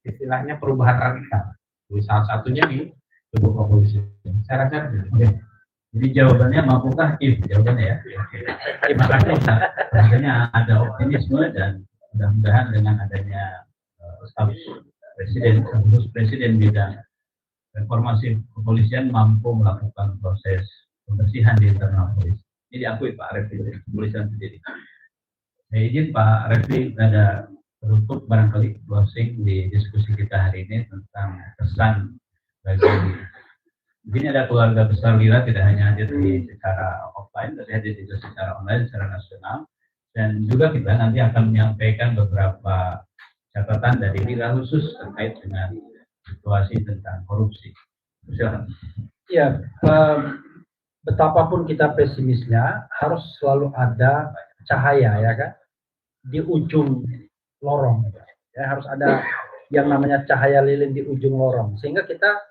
istilahnya perubahan radikal. Salah satunya di tubuh kepolisian. Saya rasa, jadi jawabannya mampukah? Jawabannya ya. Terima kasih. Makanya ada optimisme dan mudah-mudahan dengan adanya staf presiden, khusus presiden bidang reformasi kepolisian mampu melakukan proses pembersihan di internal polisi. Ini diakui Pak Refli kepolisian sendiri. Saya izin Pak Refli ada penutup barangkali closing di diskusi kita hari ini tentang pesan bagi mungkin ada keluarga besar Lira tidak hanya hadir di secara offline, tapi hadir juga secara online, secara nasional, dan juga kita nanti akan menyampaikan beberapa catatan dari Lira khusus terkait dengan situasi tentang korupsi. Silakan. Ya, betapapun kita pesimisnya, harus selalu ada cahaya ya kan di ujung lorong ya, harus ada yang namanya cahaya lilin di ujung lorong sehingga kita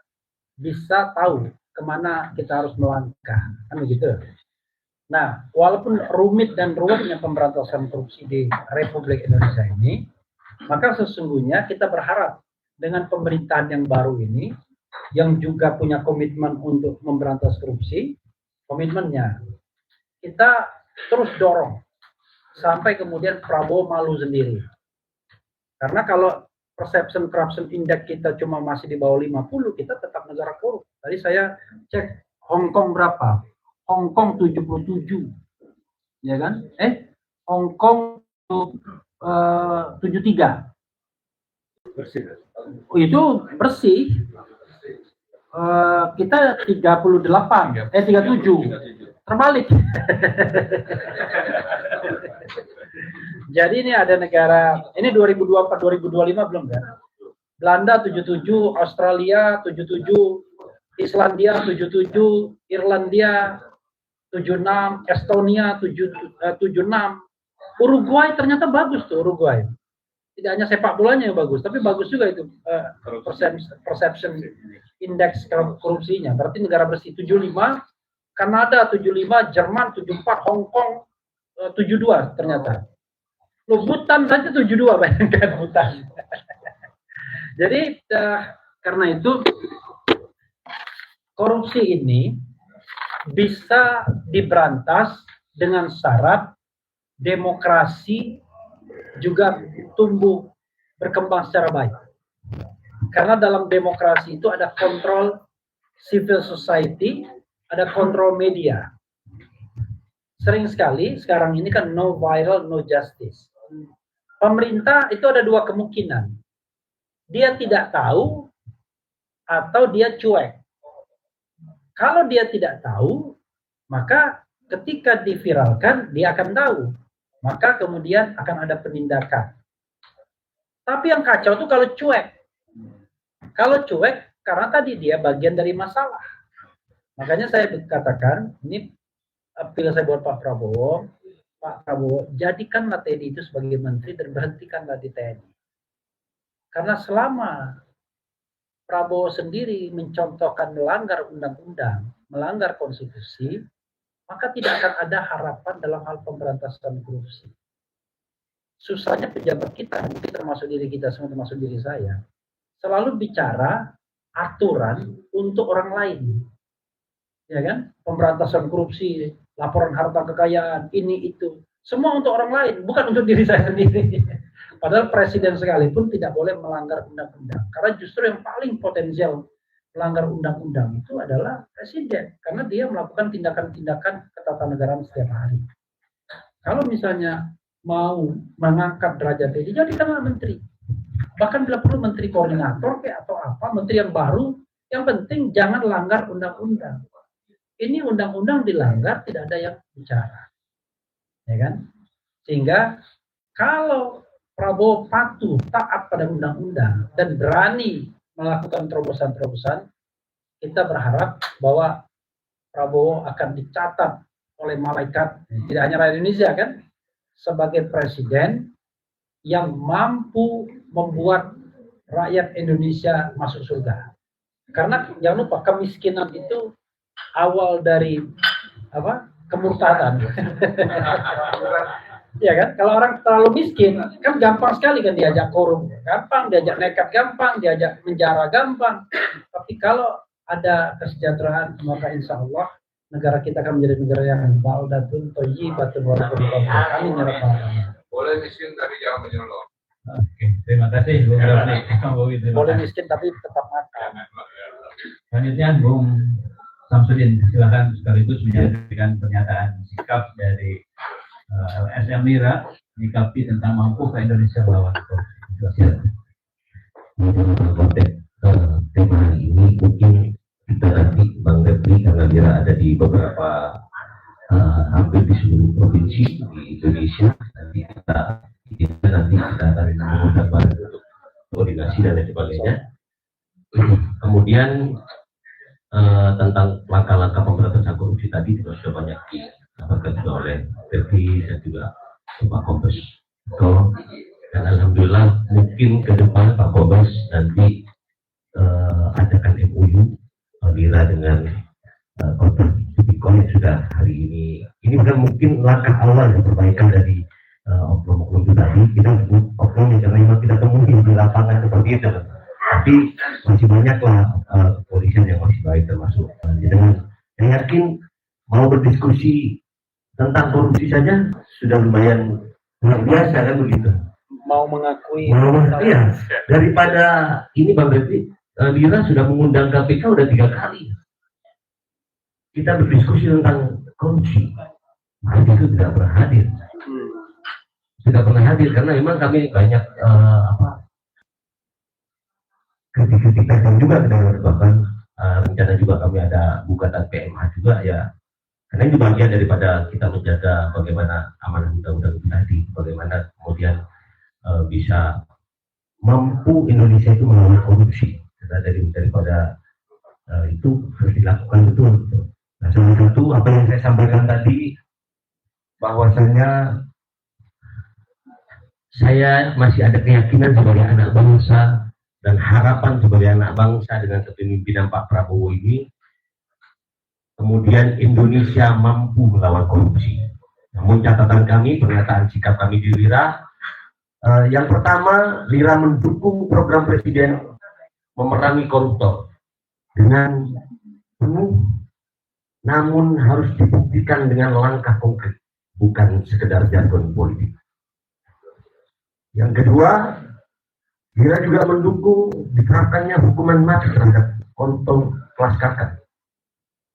bisa tahu kemana kita harus melangkah kan begitu. Nah walaupun rumit dan ruwetnya pemberantasan korupsi di Republik Indonesia ini, maka sesungguhnya kita berharap dengan pemerintahan yang baru ini yang juga punya komitmen untuk memberantas korupsi, komitmennya kita terus dorong sampai kemudian Prabowo malu sendiri. Karena kalau perception corruption index kita cuma masih di bawah 50, kita tetap negara korup. Tadi saya cek Hong Kong berapa? Hong Kong 77. Ya kan? Hong Kong 73. Itu bersih. Kita 38, 37. Terbalik. Jadi ini ada negara, ini 2024, 2025 belum kan? Belanda 77, Australia 77, Islandia 77, Irlandia 76, Estonia 76. Uruguay ternyata bagus tuh Uruguay. Tidak hanya sepak bolanya yang bagus, tapi bagus juga itu perception index korupsinya. Berarti negara bersih 75, Kanada 75, Jerman 74, Hong Kong 72 ternyata. Loh, Bhutan saja 72, bayangkan Bhutan. Jadi karena itu korupsi ini bisa diberantas dengan syarat demokrasi juga tumbuh berkembang secara baik. Karena dalam demokrasi itu ada kontrol civil society, ada kontrol media. Sering sekali sekarang ini kan no viral, no justice. Pemerintah itu ada dua kemungkinan. Dia tidak tahu atau dia cuek. Kalau dia tidak tahu, maka ketika diviralkan dia akan tahu. Maka kemudian akan ada penindakan. Tapi yang kacau itu kalau cuek. Kalau cuek, karena tadi dia bagian dari masalah. Makanya saya katakan, ini apel saya buat Pak Prabowo, jadikanlah TNI itu sebagai menteri dan berhentikanlah di TNI. Karena selama Prabowo sendiri mencontohkan melanggar undang-undang, melanggar konstitusi, maka tidak akan ada harapan dalam hal pemberantasan korupsi. Susahnya pejabat kita, mungkin termasuk diri kita semua, termasuk diri saya, selalu bicara aturan untuk orang lain. Ya kan? Pemberantasan korupsi, laporan harta kekayaan, ini itu. Semua untuk orang lain, bukan untuk diri saya sendiri. Padahal presiden sekalipun tidak boleh melanggar undang-undang. Karena justru yang paling potensial melanggar undang-undang itu adalah presiden. Karena dia melakukan tindakan-tindakan ketatanegaraan setiap hari. Kalau misalnya mau mengangkat derajat TNI, jadikanlah menteri. Bahkan bila perlu menteri koordinator atau apa, menteri yang baru, yang penting jangan langgar undang-undang. Ini undang-undang dilanggar, tidak ada yang bicara. Ya kan? Sehingga kalau Prabowo patuh, taat pada undang-undang, dan berani melakukan terobosan-terobosan, kita berharap bahwa Prabowo akan dicatat oleh malaikat, tidak hanya rakyat Indonesia kan, sebagai presiden yang mampu membuat rakyat Indonesia masuk surga. Karena jangan lupa, kemiskinan itu awal dari kemurtadan. Ya kan, kalau orang terlalu miskin kan gampang sekali kan diajak korup, gampang diajak nekat, gampang diajak menjara, gampang. Tapi kalau ada kesejahteraan, maka insya Allah negara kita akan menjadi negara yang baldatun thayyibatun wa rabbul alamin. Boleh miskin tapi jangan menyolong. Oke, terima kasih Bung Roni. Boleh miskin tapi tetap makan. Selanjutnya Bung Samsudin, silakan sekaligus menyampaikan pernyataan sikap dari LSM Lira menyikapi tentang mampukah Indonesia melawan korupsi. Konteks tema hari ini mungkin kita nanti Bang Refli, karena dia ada di beberapa hampir di seluruh provinsi di Indonesia, nanti kita akan mengundang untuk koordinasi dan lain sebagainya. Kemudian tentang langkah-langkah pemberantasan korupsi tadi juga sudah banyak disampaikan juga oleh Refli dan juga Pak Kombes. Dan alhamdulillah mungkin ke depan Pak Kombes nanti adakan MOU Lira dengan Kontrak Tipikor yang sudah hari ini. Ini bukan mungkin langkah awal yang perbaikan dari oknum-oknum itu tadi. Kita sebut oknum yang karena memang kita temui di lapangan seperti itu. Tapi masih banyaklah kepolisian yang masih baik termasuk. Dengan saya yakin mau berdiskusi tentang korupsi saja sudah lumayan luar biasa kan begitu. Mau mengakui. Iya. Daripada ini Bang Refli, Lira sudah mengundang KPK udah 3 kali. Kita berdiskusi tentang korupsi. Mas itu tidak pernah hadir. Tidak pernah hadir karena memang kami banyak kritik-kritik dan juga bahkan rencana juga kami ada gugatan PMH juga ya. Karena ini bagian daripada kita menjaga bagaimana amanah undang-undang itu tadi, bagaimana kemudian bisa mampu Indonesia itu melawan korupsi. Daripada Itu harus dilakukan betul. Nah, salah satu apa yang saya sampaikan tadi, bahwasanya saya masih ada keyakinan sebagai anak bangsa dan harapan sebagai anak bangsa dengan kepemimpinan Pak Prabowo ini, kemudian Indonesia mampu melawan korupsi. Namun catatan kami, pernyataan sikap kami di Lira, yang pertama, Lira mendukung program Presiden memerangi koruptor dengan penuh, namun harus dibuktikan dengan langkah konkret, bukan sekedar jargon politik. Yang kedua, Lira juga mendukung diterapkannya hukuman mati terhadap koruptor kelas kakap.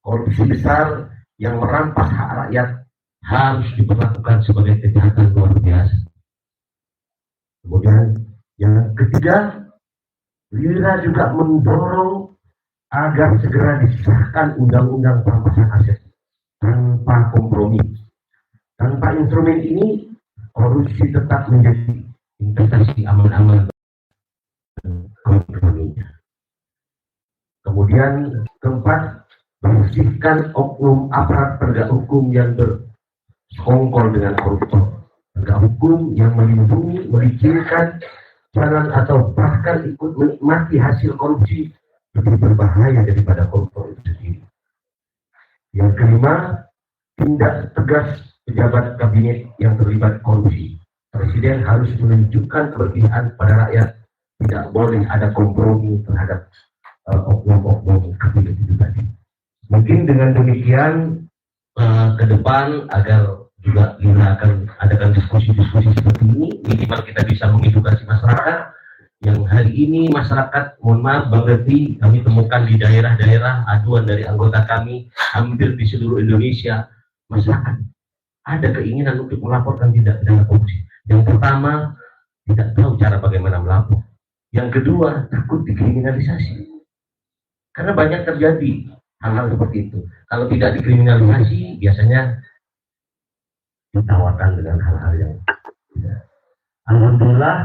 Korupsi besar yang merampas hak rakyat harus diperlakukan sebagai kejahatan luar biasa. Kemudian yang ketiga, Lira juga mendorong agar segera disahkan undang-undang perampasan aset tanpa kompromi. Tanpa instrumen ini, korupsi tetap menjadi investasi aman-aman komprominya. Kemudian keempat, bersihkan oknum aparat penegak hukum yang bersekongkol dengan koruptor, penegak hukum yang melindungi, mengizinkan jalan atau bahkan ikut menikmati hasil korupsi lebih berbahaya daripada koruptor itu sendiri. Yang kelima, tindak tegas pejabat kabinet yang terlibat korupsi. Presiden harus menunjukkan keberpihakan pada rakyat, tidak boleh ada kompromi terhadap oknum-oknum kabinet itu tadi. Mungkin dengan demikian ke depan agar juga Lira akan adakan diskusi-diskusi seperti ini, minimal kita bisa mengedukasi masyarakat. Yang hari ini masyarakat, mohon maaf Bang Refli, kami temukan di daerah-daerah aduan dari anggota kami hampir di seluruh Indonesia, masyarakat ada keinginan untuk melaporkan tindak pidana korupsi. Yang pertama, tidak tahu cara bagaimana melapor. Yang kedua, takut dikriminalisasi. Karena banyak terjadi hal-hal seperti itu. Kalau tidak dikriminalisasi, biasanya ditawarkan dengan hal-hal yang tidak. Alhamdulillah,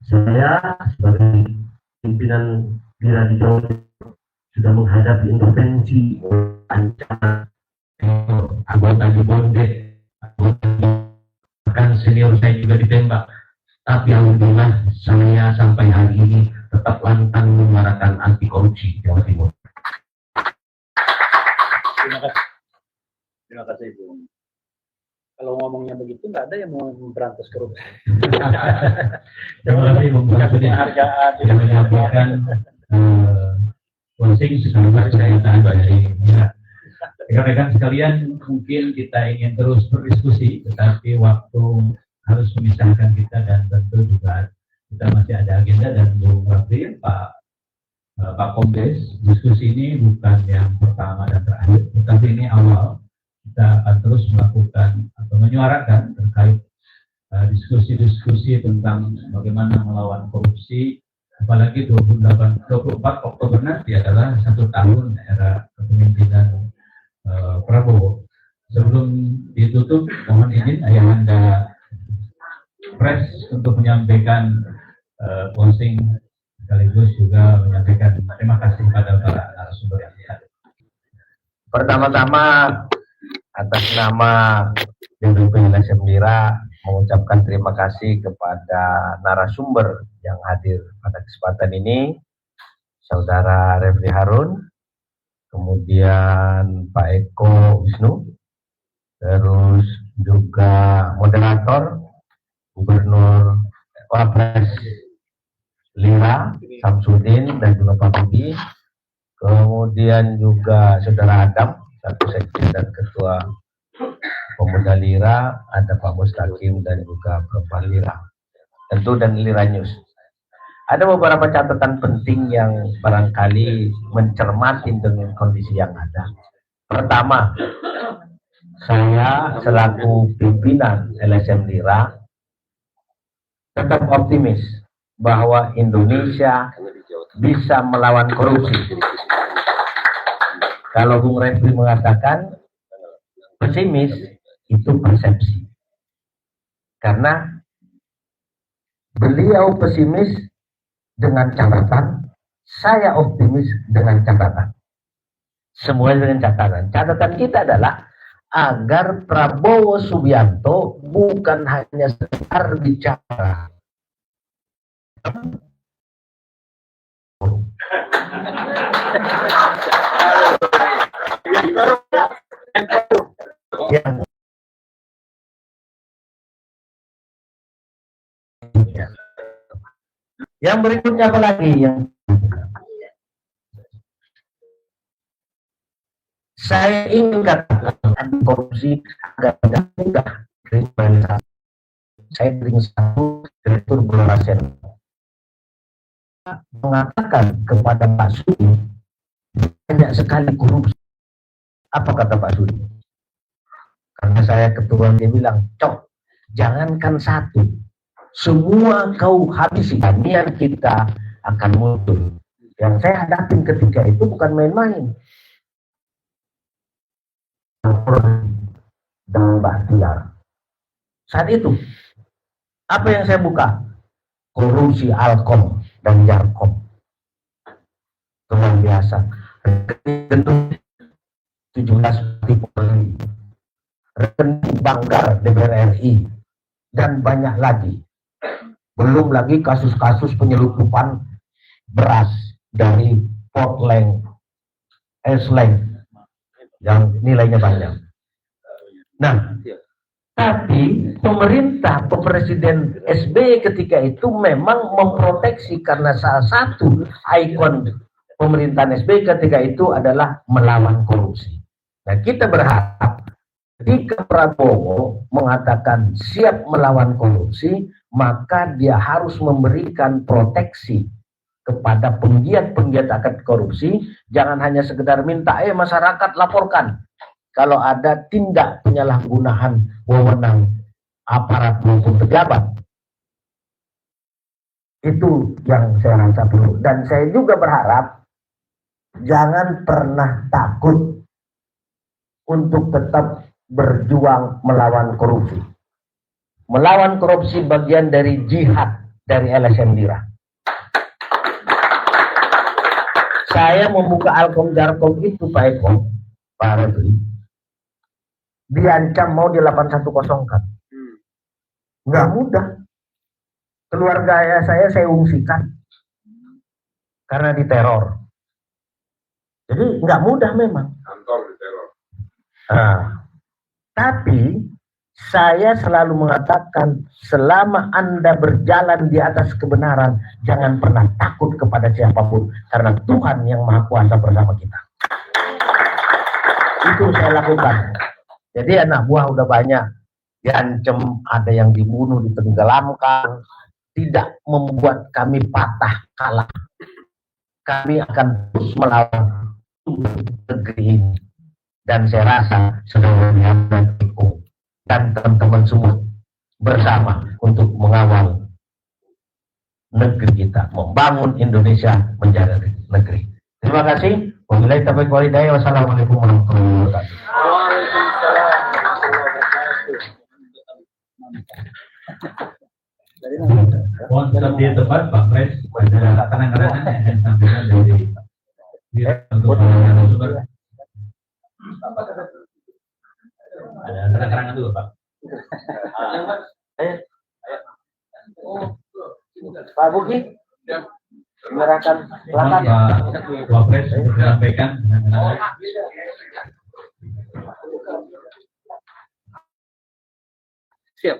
saya sebagai pimpinan Lira di Jawa Timur sudah menghadapi intervensi, ancaman, anggota di bondet, bahkan senior saya juga ditembak. Tapi alhamdulillah saya sampai hari ini tetap lantang menyuarakan anti korupsi Jawa Timur. Terima kasih Bu. Kalau ngomongnya begitu nggak ada yang mau memberantas korupsi. Terima kasih Bung Penghargaan yang menyampaikan closing sekaligus pernyataan dari Lira. Rekan-rekan sekalian, mungkin kita ingin terus berdiskusi, tetapi waktu harus memisahkan kita dan tentu juga kita masih ada agenda dan Bung Refli, Pak Kombes, diskusi ini bukan yang pertama dan terakhir, tetapi ini awal. Kita akan terus melakukan atau menyuarakan terkait diskusi-diskusi tentang bagaimana melawan korupsi, apalagi 24 Oktober nanti adalah 1 tahun era kepemimpinan Prabowo. Sebelum ditutup, mohon izin Ayahanda Pres untuk menyampaikan closing sekaligus juga menyampaikan terima kasih kepada para narasumber yang hadir. Pertama-tama atas nama DPP LSM Lira mengucapkan terima kasih kepada narasumber yang hadir pada kesempatan ini, Saudara Refli Harun, kemudian Pak Eko Wisnu, terus juga moderator Gubernur Wapres Lira Samsudin dan juga Pak Budi, kemudian juga Saudara Adam, satu sekjen dan ketua pemuda Lira, ada Pak Mustaqim dan juga Perempuan Lira, tentu dan Lira News. Ada beberapa catatan penting yang barangkali mencermati dengan kondisi yang ada. Pertama, saya selaku pimpinan LSM Lira tetap optimis bahwa Indonesia bisa melawan korupsi. Kalau Bung Refli mengatakan pesimis, itu persepsi. Karena beliau pesimis dengan catatan Saya optimis dengan catatan. Semuanya dengan catatan. Catatan kita adalah agar Prabowo Subianto bukan hanya sekedar bicara. Yang berikutnya apa lagi yang saya ingin katakan korupsi agar tidak mudah kriminalisasi. Saya beri satu direktur Bulasen mengatakan kepada Pak Sudi banyak sekali korupsi. Apa kata Pak Sudi? Karena saya ketua, dia bilang, Cok, jangankan satu, semua kau habisi, niat kita akan muncul. Yang saya hadapin ketika itu bukan main-main. Dan Bahtiar. Saat itu, apa yang saya buka? Korupsi Alkom dan Jarkom. Luar biasa. Tentu 17 Polri, rekening Banggar DPR RI, dan banyak lagi. Belum lagi kasus-kasus penyelundupan beras dari Portland, Eslang, yang nilainya banyak. Nah, tapi pemerintah, Presiden SBY ketika itu memang memproteksi karena salah satu ikon pemerintahan SBY ketika itu adalah melawan korupsi. Nah, kita berharap ketika Prabowo mengatakan siap melawan korupsi, maka dia harus memberikan proteksi kepada penggiat-penggiat akan korupsi. Jangan hanya sekedar minta, masyarakat laporkan kalau ada tindak penyalahgunaan wewenang aparat maupun pejabat. Itu yang saya rasa perlu. Dan saya juga berharap jangan pernah takut untuk tetap berjuang melawan korupsi. Melawan korupsi bagian dari jihad dari LSM Lira. Saya membuka Alkom Jarkom itu Pak Eko, Pak Refli, diancam mau di 810 kan. Nggak mudah. Keluarga saya ungsikan karena diteror. Jadi nggak mudah memang. Kantor diteror. Nah, tapi saya selalu mengatakan selama Anda berjalan di atas kebenaran, jangan pernah takut kepada siapapun, karena Tuhan yang Maha Kuasa bersama kita. Itu saya lakukan. Jadi anak buah udah banyak diancam, ada yang dibunuh, ditenggelamkan. Tidak membuat kami patah kalah. Kami akan terus melawan negeri ini. Dan saya rasa saudara dan teman-teman semua bersama untuk mengawal negeri kita, membangun Indonesia menjadi negeri. Terima kasih. Wabillahi taufiq wal hidayah. Wassalamualaikum warahmatullahi wabarakatuh. Mohon tetap di tempat Pak Pres, pada kadang-kadang yang sampaikan dari untuk sumber. Ada terang-terangan dulu Pak. Pak Buki, menyerahkan silakan Pak Pres menyampaikan. Siap.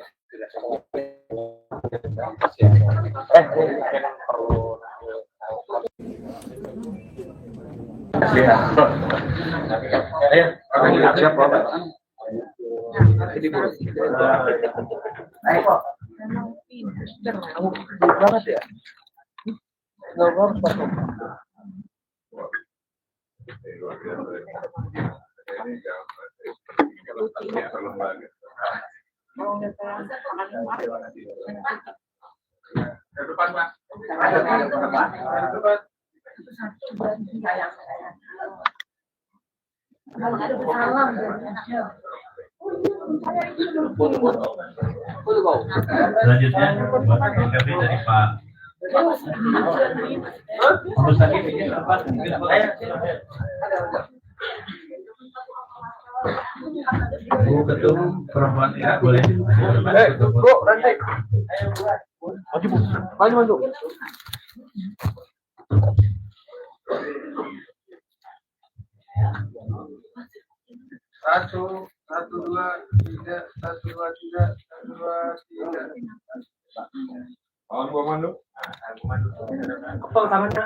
Selanjutnya buat dari Pak Mustaqim ini apa? Bu Ketum Perempuan ya boleh. Bro, nanti. Maju. Satu, dua, tiga. Kawan komando. Kepal tangannya.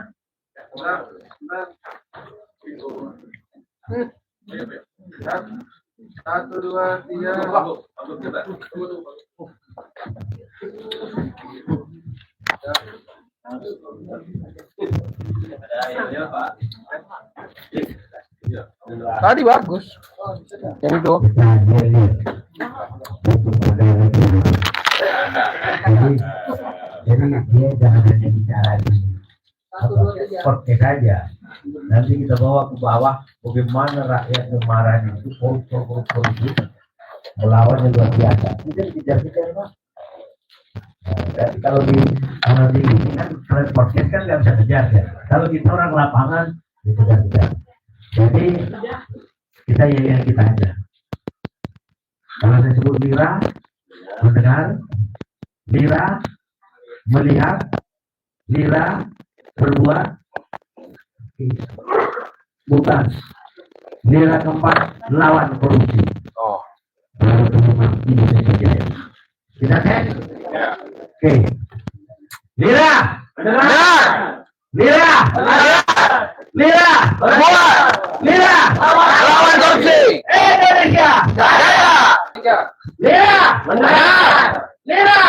Satu, dua, tiga. Tadi bagus. Jadi itu. Jadi dia jangan hanya bicara di podcast saja. Nanti kita bawa ke bawah bagaimana rakyat memarahi itu koruptor itu melawan yang luar biasa. Tidak dikejar-kejar Pak. Jadi kalau di ini kan kalau podcast kan nggak bisa kejar ya. Kalau kita orang lapangan dikejar-kejar. Jadi kita yang kita aja. Kalau saya sebut Lira, mendengar, Lira, melihat, Lira, berbuat, bukan. Lira keempat, lawan korupsi. Oh. Ini saya kerjain. Kita cek? Ya. Oke. Lira, mendengar, Lira, Lira, berbuat, Lira, Lawan korupsi. Indonesia, Lira, mendengar, Lira,